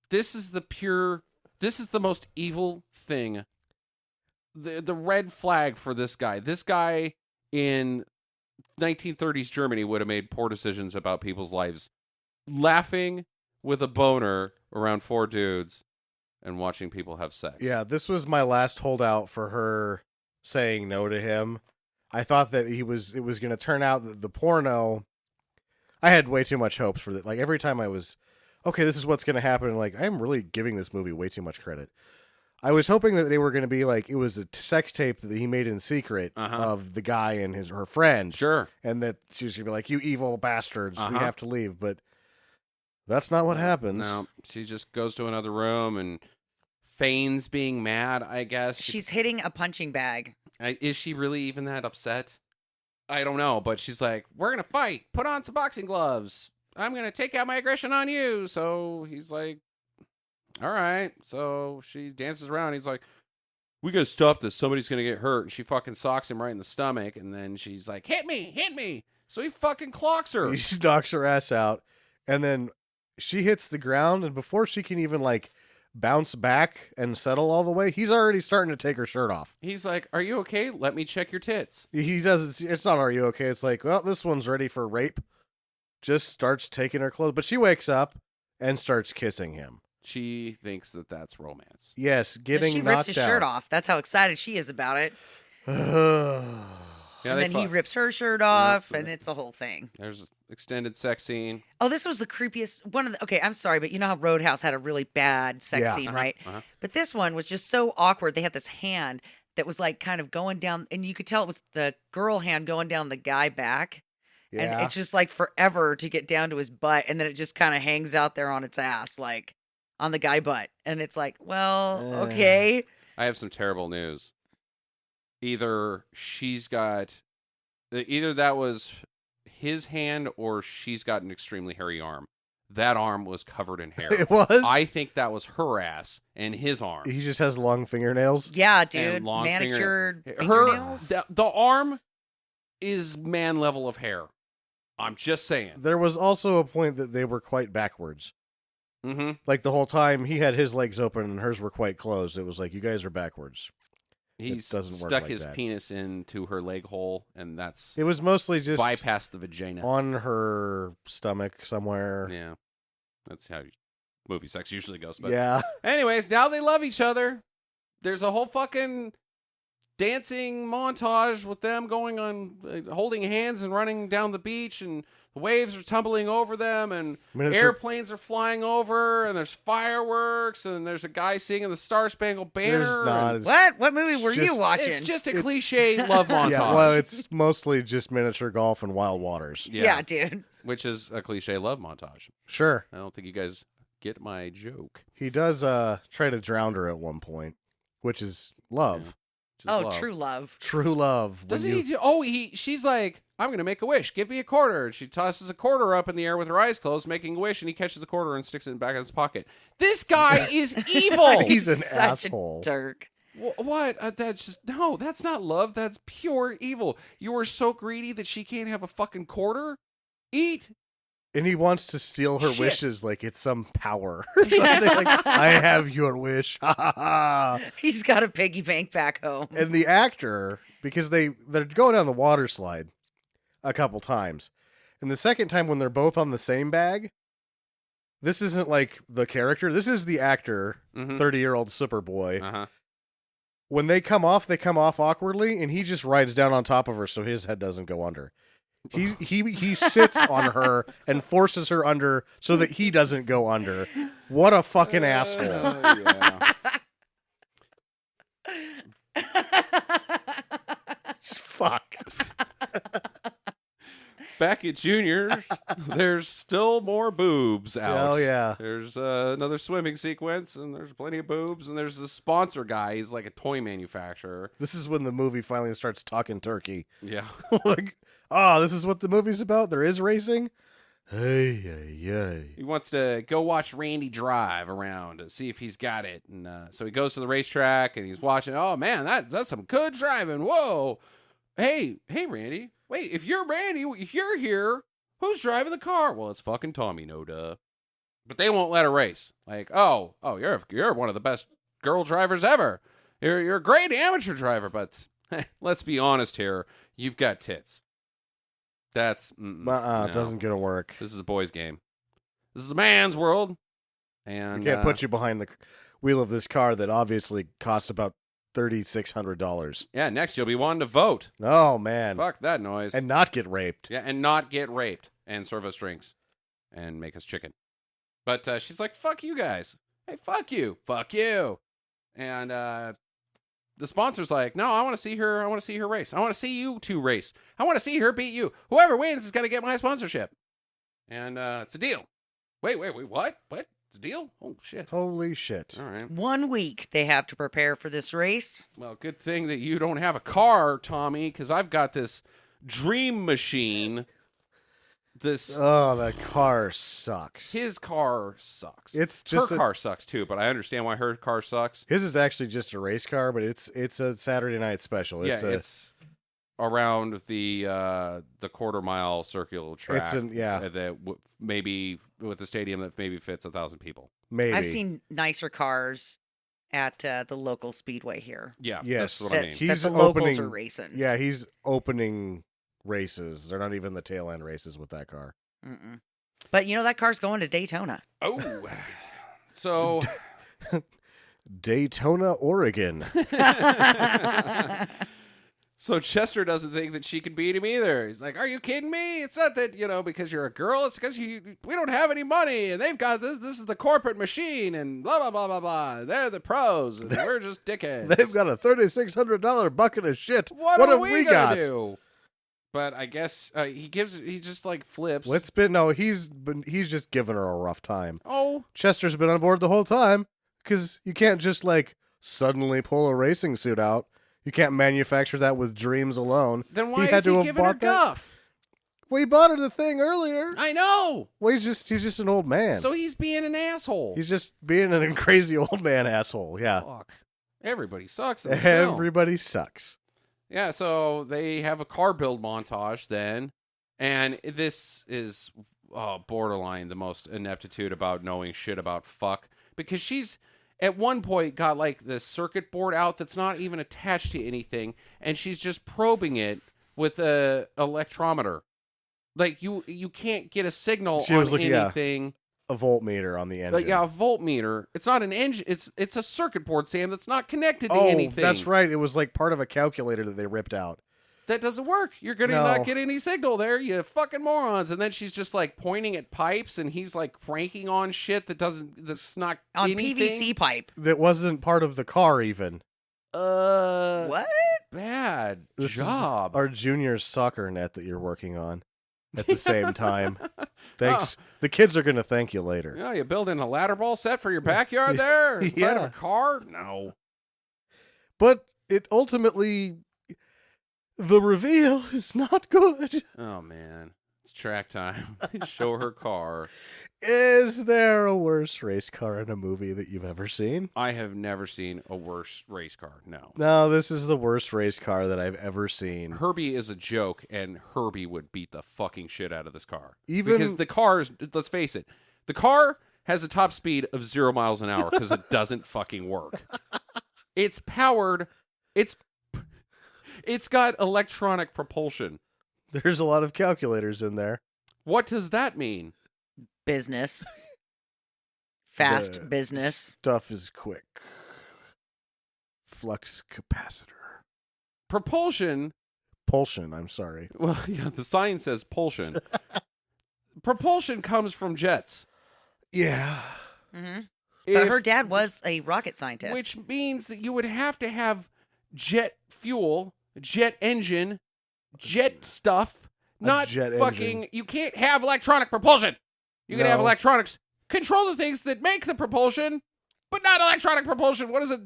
This is the most evil thing. The red flag for this guy. This guy in 1930s Germany would have made poor decisions about people's lives. Laughing with a boner around four dudes and watching people have sex. Yeah, this was my last holdout for her saying no to him. I thought that it was going to turn out that the porno, I had way too much hopes for that. Like every time I was, okay, this is what's going to happen. Like I'm really giving this movie way too much credit. I was hoping that they were going to be like, it was a sex tape that he made in secret of the guy and her friend. Sure. And that she was going to be like, you evil bastards, we have to leave. But that's not what happens. No, she just goes to another room and feigns being mad, I guess. She's hitting a punching bag. Is she really even that upset? I don't know, but she's like, we're going to fight. Put on some boxing gloves. I'm going to take out my aggression on you. So he's like, all right. So she dances around. He's like, we got to stop this. Somebody's going to get hurt. And she fucking socks him right in the stomach. And then she's like, hit me, hit me. So he fucking clocks her. He knocks her ass out. And then she hits the ground. And before she can even like bounce back and settle all the way, he's already starting to take her shirt off. He's like, are you okay? Let me check your tits. He doesn't. It's not, are you okay? It's like, well, this one's ready for rape. Just starts taking her clothes. But she wakes up and starts kissing him. She thinks that that's romance. Yes, getting she knocked rips his out. shirt off. That's how excited she is about it. Yeah, And then he rips her shirt off, and it's a whole thing. There's an extended sex scene. Oh, this was the creepiest one of the. Okay, I'm sorry, but you know how Roadhouse had a really bad sex scene, right? But this one was just so awkward. They had this hand that was like kind of going down, and you could tell it was the girl hand going down the guy back. Yeah. And it's just like forever to get down to his butt, and then it just kind of hangs out there on its ass, like on the guy butt. And it's like, well, okay. I have some terrible news. Either that was his hand or she's got an extremely hairy arm. That arm was covered in hair. It was? I think that was her ass and his arm. He just has long fingernails. Yeah, dude. And long Manicured fingernails. The arm is man level of hair. I'm just saying. There was also a point that they were quite backwards. Mm-hmm. Like the whole time he had his legs open and hers were quite closed. It was like, you guys are backwards. He's doesn't work stuck like his that. penis into her leg hole, and that's It was mostly just bypassed the vagina. on her stomach somewhere. Yeah. That's how movie sex usually goes. But Yeah. anyways, now they love each other. There's a whole fucking dancing montage with them going on, holding hands and running down the beach, and the waves are tumbling over them, and airplanes are flying over, and there's fireworks, and there's a guy singing the Star Spangled Banner. There's not. and What movie were you watching? It's just a cliche love montage. Yeah, well, it's mostly just miniature golf and wild waters. Yeah, dude. Which is a cliche love montage. Sure. I don't think you guys get my joke. He does try to drown her at one point, which is love. Yeah. Oh, true love. True love. Doesn't he? She's like, I'm going to make a wish. Give me a quarter. And she tosses a quarter up in the air with her eyes closed, making a wish, and he catches a quarter and sticks it back in his pocket. This guy is evil. He's an Such asshole. a jerk. What? That's just, no, that's not love. That's pure evil. You are so greedy that she can't have a fucking quarter? Eat. And he wants to steal her Shit. wishes like it's some power. Or something like, I have your wish. Ha ha ha. He's got a piggy bank back home. And the actor, because they're going down the water slide a couple times. And the second time when they're both on the same bag, this isn't like the character. This is the actor, 30-year-old Superboy. Uh-huh. When they come off awkwardly, and he just rides down on top of her so his head doesn't go under. He sits on her and forces her under so that he doesn't go under. What a fucking asshole. Yeah. Fuck. Back at Junior, there's still more boobs out. Oh, yeah. There's another swimming sequence, and there's plenty of boobs, and there's the sponsor guy. He's like a toy manufacturer. This is when the movie finally starts talking turkey. Yeah. Like, this is what the movie's about? There is racing? Hey, hey, hey. He wants to go watch Randy drive around to see if he's got it. And so he goes to the racetrack, and he's watching. Oh, man, that's some good driving. Whoa. Hey, Randy. Wait, if you're Randy, if you're here, who's driving the car? Well, it's fucking Tommy, no duh. But they won't let her race. Like, oh, you're one of the best girl drivers ever. You're a great amateur driver, but let's be honest here. You've got tits. That's no. Doesn't gonna work. This is a boy's game. This is a man's world. And We can't put you behind the wheel of this car that obviously costs about $3,600. yeah, next you'll be wanting to vote. Oh man. Fuck that noise. And not get raped. Yeah, and not get raped and serve us drinks and make us chicken. But she's like, fuck you guys. Hey, fuck you. Fuck you. And the sponsor's like, no, I want to see her. I want to see her race. I want to see you two race. I want to see her beat you. Whoever wins is going to get my sponsorship. And it's a deal. Wait, what? What? It's a deal? Oh, shit. Holy shit. All right. 1 week they have to prepare for this race. Well, good thing that you don't have a car, Tommy, because I've got this dream machine. That car sucks. His car sucks. It's just her car sucks too, but I understand why her car sucks. His is actually just a race car, but it's a Saturday night special. It's around the quarter-mile circular track. That maybe with a stadium that maybe fits 1,000 people. Maybe. I've seen nicer cars at the local speedway here. Yeah, yes, that's what I mean. He's that the locals opening, are racing. Yeah, he's opening races. They're not even the tail end races with that car. Mm-mm. But that car's going to Daytona. Oh, so Daytona, Oregon. So Chester doesn't think that she can beat him either. He's like, are you kidding me? It's not that, because you're a girl. It's because we don't have any money, and they've got this. This is the corporate machine, and blah, blah, blah, blah, blah. They're the pros, and we're just dickheads. They've got a $3,600 bucket of shit. What have are we gonna got? do? But I guess he just like flips. He's just giving her a rough time. Oh, Chester's been on board the whole time because you can't just like suddenly pull a racing suit out. You can't manufacture that with dreams alone. then why is he giving her guff? Well, he bought her the thing earlier. I know. Well, he's just an old man. So he's being an asshole. He's just being a crazy old man asshole. Yeah. Fuck. Everybody sucks in this film. Everybody sucks. Yeah, so they have a car build montage then, and this is borderline the most ineptitude about knowing shit about fuck, because she's at one point got like the circuit board out that's not even attached to anything, and she's just probing it with a electrometer. Like you can't get a signal She on was looking, anything. A voltmeter on the engine. Like, yeah, a voltmeter. It's not an engine. It's a circuit board, Sam, that's not connected to anything. That's right. It was like part of a calculator that they ripped out. That doesn't work. You're going to not get any signal there, you fucking morons. And then she's just like pointing at pipes, and he's like cranking on shit that's not On anything. PVC pipe. That wasn't part of the car even. What? Bad This job. is our junior soccer net that you're working on at the same time. Thanks. Oh. The kids are going to thank you later. Yeah, you building a ladder ball set for your backyard there? Inside of Yeah. a car? No. But it ultimately, The reveal is not good. Oh, man. It's track time. Show her car. Is there a worse race car in a movie that you've ever seen? I have never seen a worse race car. No. No, this is the worst race car that I've ever seen. Herbie is a joke, and Herbie would beat the fucking shit out of this car. Even because the car is, let's face it, the car has a top speed of 0 miles an hour because it doesn't fucking work. It's powered. It's got electronic propulsion. there's a lot of calculators in there. What does that mean? Business. Fast The business. Stuff is quick. Flux capacitor. Propulsion. Propulsion, I'm sorry. Well, yeah, the sign says propulsion. Propulsion comes from jets. Yeah. Hmm. But her If- dad was a rocket scientist. Which means that you would have to have jet fuel, jet engine, jet stuff, not jet fucking. engine. You can't have electronic propulsion. You can have No. electronics control the things that make the propulsion, but not electronic propulsion. What is it?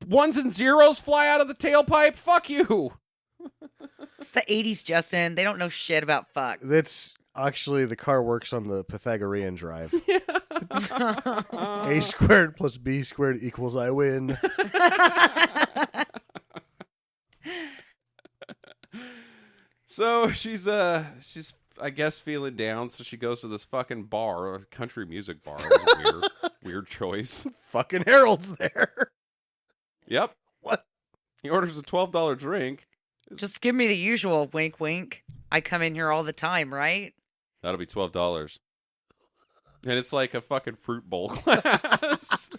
Ones and zeros fly out of the tailpipe? Fuck you. It's the 80s, Justin. They don't know shit about fuck. That's actually the car works on the Pythagorean drive. A squared plus B squared equals I win. So she's I guess feeling down, so she goes to this fucking bar, a country music bar. It was a weird choice. Fucking Harold's there. Yep. What? He orders a $12 drink. Just give me the usual wink wink. I come in here all the time, right? That'll be $12. And it's like a fucking fruit bowl glass.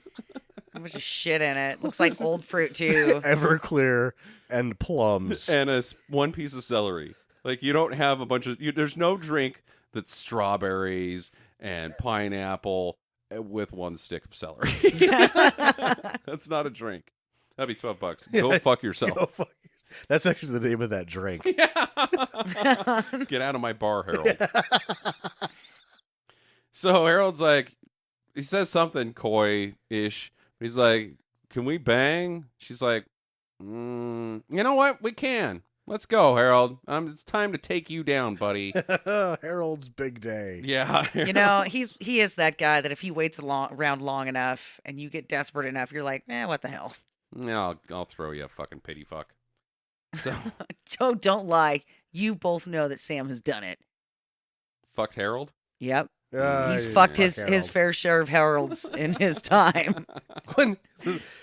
A bunch of shit in it. Looks like old fruit too. Everclear and plums. And one piece of celery. Like, you don't have a bunch of... there's no drink that's strawberries and pineapple with one stick of celery. That's not a drink. That'd be $12. Go fuck yourself. Go fuck. That's actually the name of that drink. Get out of my bar, Harold. So Harold's like, he says something coy-ish. He's like, can we bang? She's like, you know what? We can. Let's go, Harold. It's time to take you down, buddy. Harold's big day. Yeah. You know, he is that guy that if he waits around long enough and you get desperate enough, you're like, what the hell? Yeah, I'll throw you a fucking pity fuck. So, Joe, don't lie. You both know that Sam has done it. fucked Harold? Yep. He's Yeah, fucked fuck his Harold. fair share of Harolds in his time. When,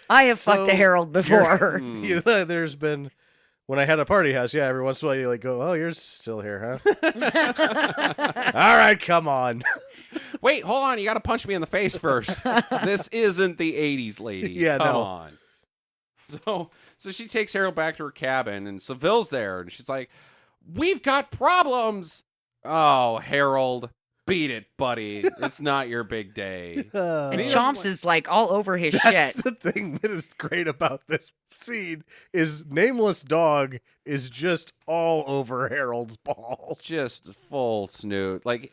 I have fucked a So, Harold before. Hmm. you know, there's been when I had a party house. Yeah, every once in a while you like go, oh, you're still here, huh? All right, come on. Wait, hold on. You got to punch me in the face first. This isn't the 80s, lady. Yeah, Come no. on. So she takes Harold back to her cabin, and Seville's there, and she's like, we've got problems. Oh, Harold, beat it, buddy. It's not your big day. And he doesn't Chomps is like all over his That's shit. the thing that is great about this scene is Nameless Dog is just all over Harold's balls. Just full snoot. Like,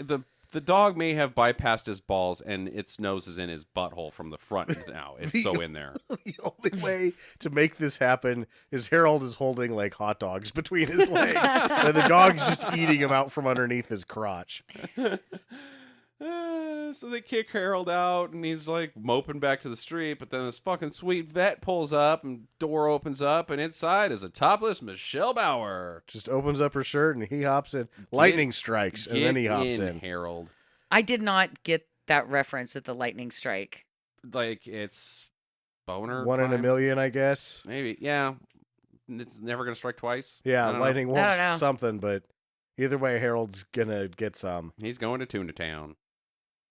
the dog may have bypassed his balls, and its nose is in his butthole from the front now. It's so in there. The only way to make this happen is Harold is holding like hot dogs between his legs, and the dog's just eating them out from underneath his crotch. So they kick Harold out, and he's like moping back to the street. But then this fucking sweet vet pulls up, and door opens up, and inside is a topless Michelle Bauer. Just opens up her shirt and he hops in. Lightning strikes, and then he Get hops in. Harold. I did not get that reference at the lightning strike. Like, it's boner. One in a time? million, I guess. Maybe, yeah. It's never gonna strike twice. I Yeah, don't know. lightning I don't wants know. something, but either way, Harold's gonna get some, He's going to Tuna Town.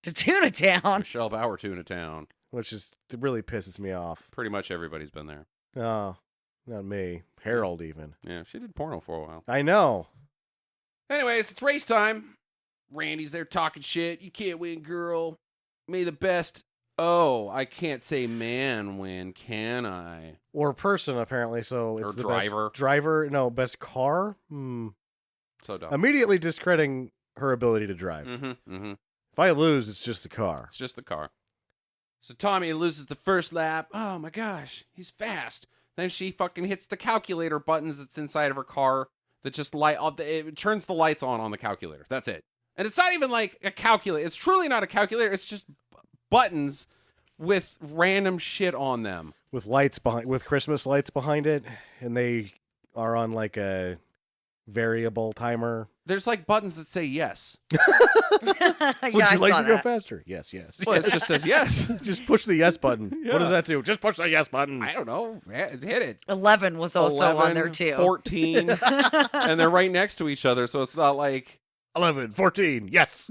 To Tuna Town. Michelle Bauer Tuna Town. which is it really pisses me off. Pretty much everybody's been there. Oh, not me. Harold, even. Yeah, she did porno for a while. I know. Anyways, it's race time. Randy's there talking shit. You can't win, girl. May the best. Oh, I can't say man win, can I? Or person, apparently. So it's Or the driver. best driver. No, best car. So dumb. Immediately discrediting her ability to drive. Mm-hmm. If I lose, it's just the car. It's just the car. So Tommy loses the first lap. Oh my gosh, he's fast. Then she fucking hits the calculator buttons that's inside of her car that just it turns the lights on the calculator. That's it. And it's not even like a calculator. It's truly not a calculator. It's just buttons with random shit on them. With lights with Christmas lights behind it, and they are on like a variable timer. There's like buttons that say yes. Would you like to go faster? Yes, yes. Well, it just says yes. Just push the yes button. Yeah. What does that do? Just push the yes button. I don't know. Hit it. 11 was also on there too. 14. And they're right next to each other, so it's not like 11, 14, yes.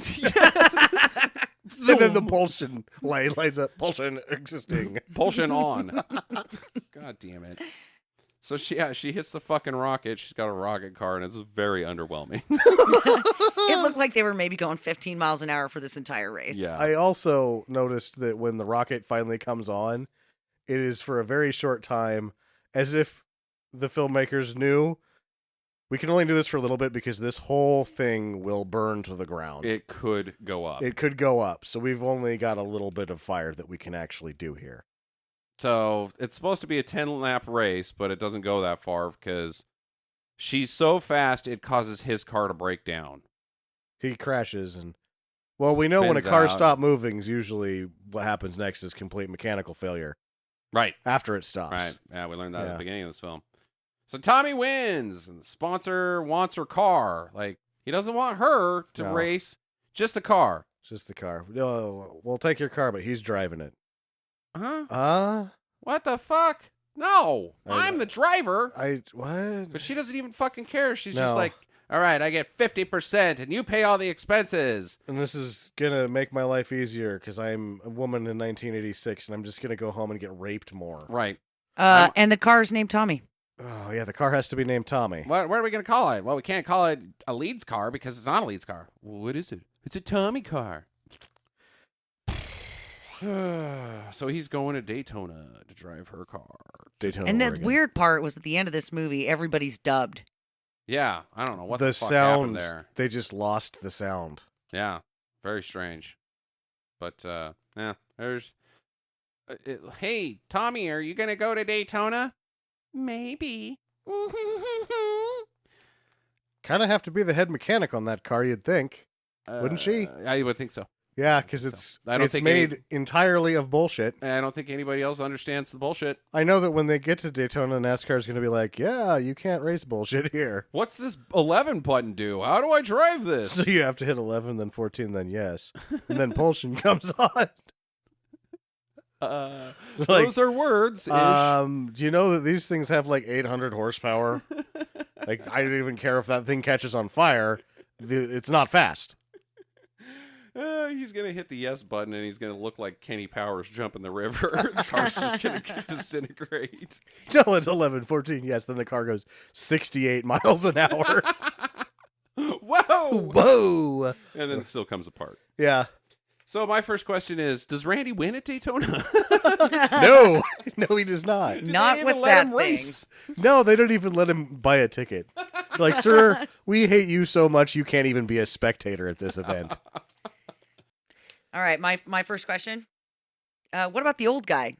And then the pulsion lights up. Pulsion existing. Pulsion on. God damn it. So she hits the fucking rocket. She's got a rocket car, and it's very underwhelming. It looked like they were maybe going 15 miles an hour for this entire race. Yeah. I also noticed that when the rocket finally comes on, it is for a very short time, as if the filmmakers knew we can only do this for a little bit because this whole thing will burn to the ground. It could go up. It could go up. So we've only got a little bit of fire that we can actually do here. So it's supposed to be a 10-lap race, but it doesn't go that far because she's so fast it causes his car to break down. He crashes and... Well, we know when a Spins car out. stops moving, usually what happens next is complete mechanical failure. Right. After it stops. Right. Yeah, we learned that at Yeah. the beginning of this film. So Tommy wins, and the sponsor wants her car. Like, he doesn't want her to No. race, just the car. Just the car. No, we'll take your car, but he's driving it. Huh? What the fuck? No, I'm the driver. What? But she doesn't even fucking care. She's No. just like, all right, I get 50%, and you pay all the expenses. And this is going to make my life easier because I'm a woman in 1986 and I'm just going to go home and get raped more. Right. And the car's named Tommy. Oh, yeah, the car has to be named Tommy. What are we going to call it? Well, we can't call it a Leeds car because it's not a Leeds car. Well, what is it? It's a Tommy car. So he's going to Daytona to drive her car. Daytona, And the Oregon. weird part was at the end of this movie, everybody's dubbed. Yeah, I don't know what the fuck sound, happened there. they just lost the sound. Yeah, very strange. But, yeah, there's... hey, Tommy, are you going to go to Daytona? Maybe. Kind of have to be the head mechanic on that car, you'd think. Wouldn't she? I would think so. Yeah, because it's I don't it's think made entirely of bullshit. I don't think anybody else understands the bullshit. I know that when they get to Daytona, NASCAR is going to be like, yeah, you can't race bullshit here. What's this 11 button do? How do I drive this? So you have to hit 11, then 14, then yes. And then Pulsion comes on. Like, those are words. Do you know that these things have like 800 horsepower? Like, I don't even care if that thing catches on fire. It's not fast. He's going to hit the yes button and he's going to look like Kenny Powers jumping the river. The car's just going to disintegrate. No, it's 11, 14, yes. Then the car goes 68 miles an hour. Whoa! Whoa! And then it still comes apart. Yeah. So my first question is, does Randy win at Daytona? No. No, he does not. Did Not they even with let that him race? No, they don't even let him buy a ticket. Like, sir, we hate you so much you can't even be a spectator at this event. All right, my first question. What about the old guy?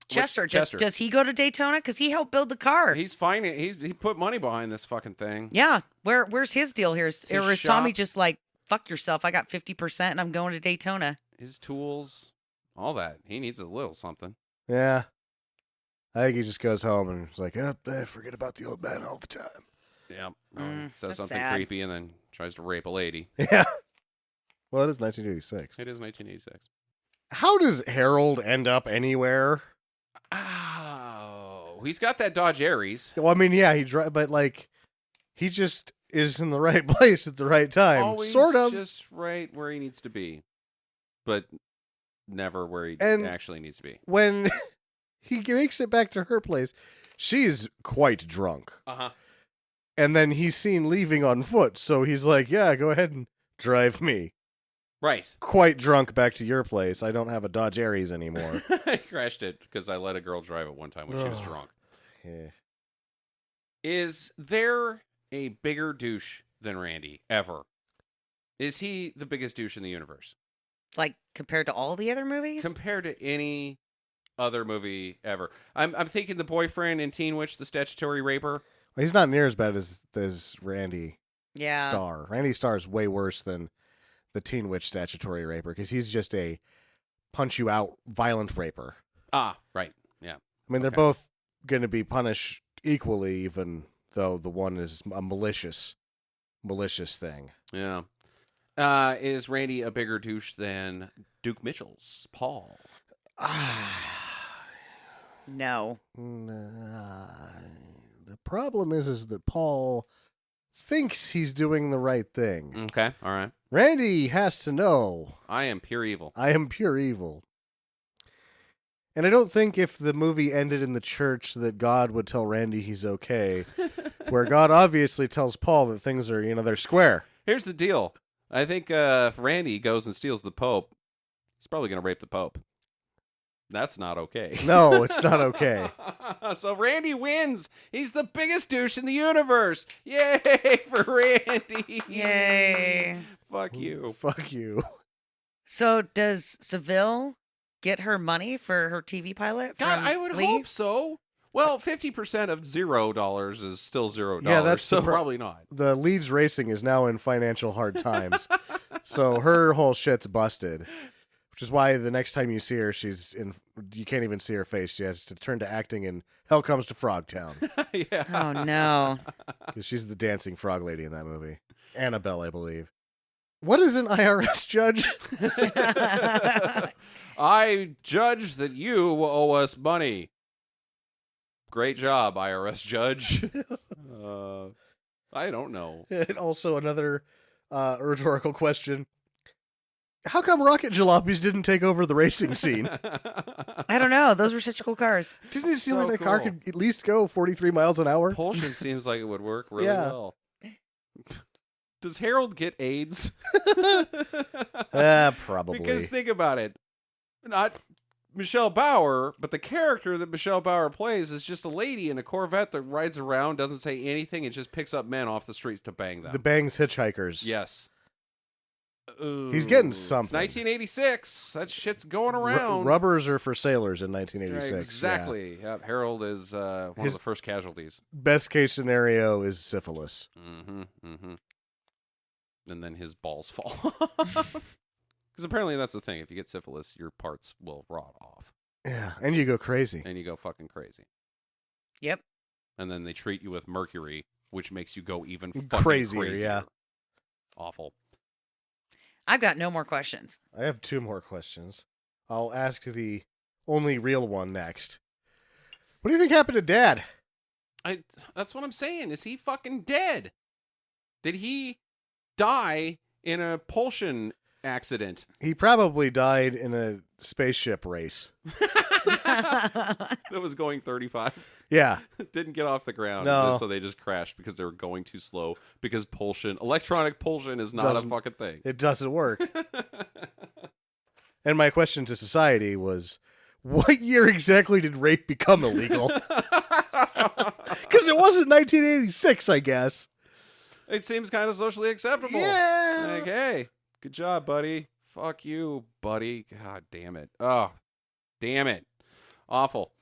Chester. Chester. Does he go to Daytona? Because he helped build the car. He's fine. He put money behind this fucking thing. Yeah. Where's his deal here? His Or is Tommy shop. just like, fuck yourself, I got 50% and I'm going to Daytona? His tools, all that. He needs a little something. Yeah. I think he just goes home and is like, oh, I forget about the old man all the time. Yeah. Says that's something sad. creepy and then tries to rape a lady. Yeah. Well, it is 1986. It is 1986. How does Harold end up anywhere? Oh, he's got that Dodge Aries. Well, I mean, yeah, but like, he just is in the right place at the right time. Always Sort of. just right where he needs to be, but never where he And- actually needs to be. When he makes it back to her place, she's quite drunk. Uh-huh. And then he's seen leaving on foot, so he's like, yeah, go ahead and drive me. Right. Quite drunk back to your place. I don't have a Dodge Aries anymore. I crashed it because I let a girl drive it one time when she was Ugh. drunk. Yeah. Is there a bigger douche than Randy ever? Is he the biggest douche in the universe? Like, compared to all the other movies? Compared to any other movie ever. I'm thinking the boyfriend in Teen Witch, the statutory raper. Well, he's not near as bad as Randy Yeah. Starr. Randy Starr is way worse than the Teen Witch statutory raper because he's just a punch you out violent raper. Ah, right. Yeah. I mean, they're Okay. both going to be punished equally, even though the one is a malicious thing. Yeah. Is Randy a bigger douche than Duke Mitchell's Paul? No. The problem is that Paul thinks he's doing the right thing. Okay. All right. Randy has to know I am pure evil. I am pure evil. And I don't think if the movie ended in the church that God would tell Randy he's okay, where God obviously tells Paul that things are, they're square. Here's the deal. I think if Randy goes and steals the Pope, he's probably going to rape the Pope. That's not okay. No, it's not okay. So Randy wins. He's the biggest douche in the universe. Yay for Randy. Yay. Fuck you. Fuck you. So does Seville get her money for her TV pilot? God, from I would Leave? hope so. Well, 50% of $0 is still $0. Yeah, that's so the probably not. The Leeds Racing is now in financial hard times. So her whole shit's busted. Which is why the next time you see her, you can't even see her face. She has to turn to acting in Hell Comes to Frogtown. Yeah. Oh, no. 'Cause she's the dancing frog lady in that movie. Annabelle, I believe. What is an IRS judge? I judge that you owe us money. Great job, IRS judge. I don't know. And also another rhetorical question. How come Rocket Jalopies didn't take over the racing scene? I don't know. Those were such cool cars. Didn't it seem So like the car cool. could at least go 43 miles an hour? Propulsion seems like it would work really Yeah. well. Does Harold get AIDS? Probably. Because think about it. Not Michelle Bauer, but the character that Michelle Bauer plays is just a lady in a Corvette that rides around, doesn't say anything, and just picks up men off the streets to bang them. The Bangs Hitchhikers. Yes. He's getting It's something. 1986. That shit's going around. Rubbers are for sailors in 1986. Exactly. Yep. Harold is one of the first casualties. Best case scenario is syphilis. Mm-hmm. Mm-hmm. And then his balls fall off. Because apparently that's the thing. If you get syphilis, your parts will rot off. Yeah, and you go crazy. And you go fucking crazy. Yep. And then they treat you with mercury, which makes you go even fucking Crazier, crazier. yeah. Awful. I've got no more questions. I have two more questions. I'll ask the only real one next. What do you think happened to Dad? That's what I'm saying. Is he fucking dead? Did he die in a propulsion accident? He probably died in a spaceship race. That was going 35. Yeah. Didn't get off the ground. No. So they just crashed because they were going too slow. Because electronic propulsion is not a Doesn't- fucking thing. It doesn't work. And my question to society was, what year exactly did rape become illegal? Because it wasn't 1986, I guess. It seems kind of socially acceptable. Yeah. Like, hey, good job, buddy. Fuck you, buddy. God damn it. Oh, damn it. Awful.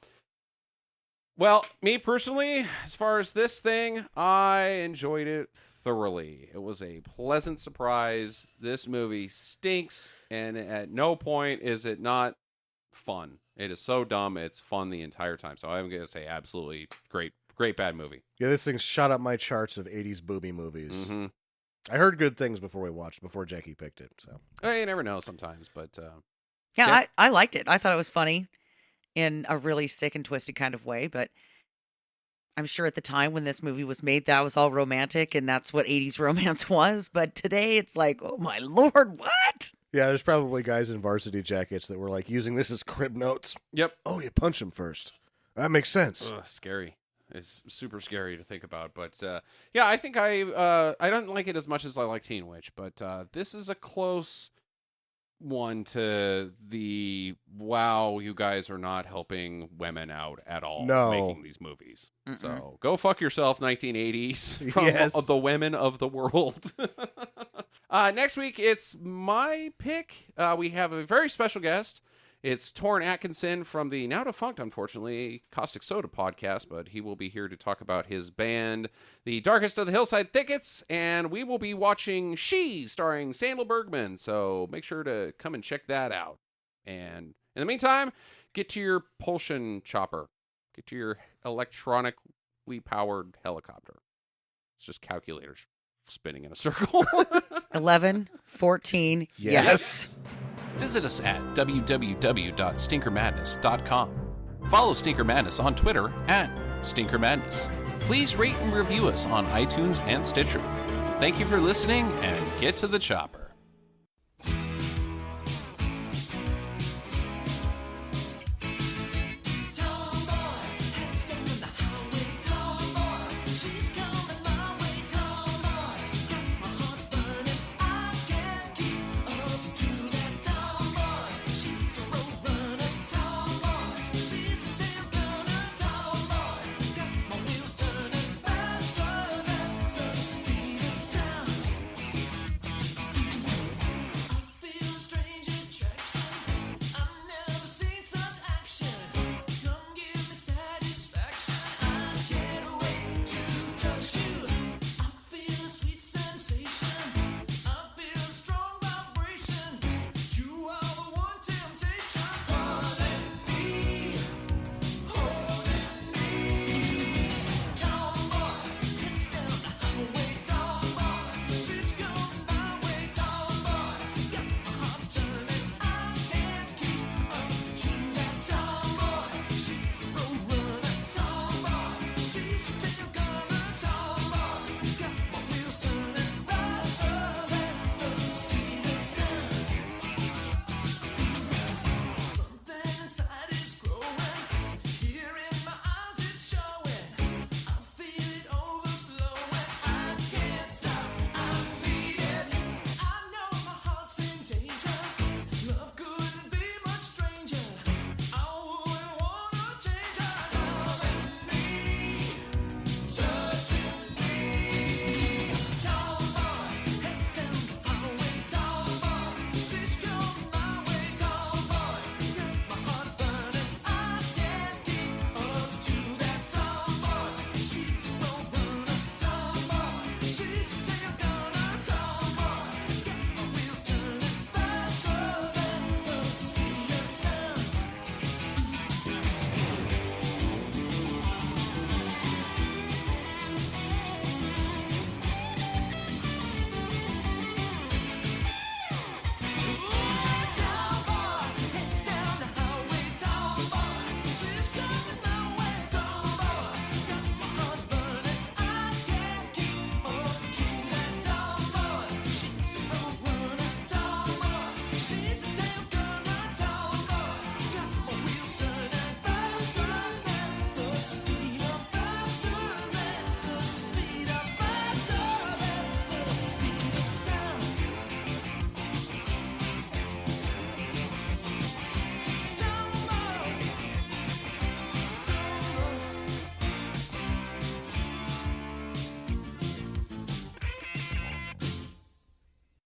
Well, me personally, as far as this thing, I enjoyed it thoroughly. It was a pleasant surprise. This movie stinks, and at no point is it not fun. It is so dumb, it's fun the entire time. So I'm going to say absolutely great bad movie. Yeah, this thing shot up my charts of 80s booby movies. Mm-hmm. I heard good things before Jackie picked it. So You never know sometimes, but Yeah, Yeah. I liked it. I thought it was funny in a really sick and twisted kind of way, but I'm sure at the time when this movie was made, that was all romantic and that's what 80s romance was. But today it's like, oh my Lord, what? yeah, there's probably guys in varsity jackets that were like using this as crib notes. yep. Oh, you punch him first. That makes sense. Ugh, scary. It's super scary to think about, but yeah, I think I don't like it as much as I like Teen Witch, but this is a close one to the wow, you guys are not helping women out at all No. making these movies. Mm-mm. So go fuck yourself, 1980s, from Yes. the women of the world. Next week, it's my pick. We have a very special guest. It's Torrin Atkinson from the now defunct, unfortunately, Caustic Soda podcast, but he will be here to talk about his band, The Darkest of the Hillside Thickets, and we will be watching She, starring Sandal Bergman, so make sure to come and check that out. And in the meantime, get to your Pulsion chopper. Get to your electronically powered helicopter. It's just calculators spinning in a circle. 11, 14, yes. Visit us at www.stinkermadness.com. Follow Stinker Madness on Twitter at Stinker Madness. Please rate and review us on iTunes and Stitcher. Thank you for listening, and get to the chopper.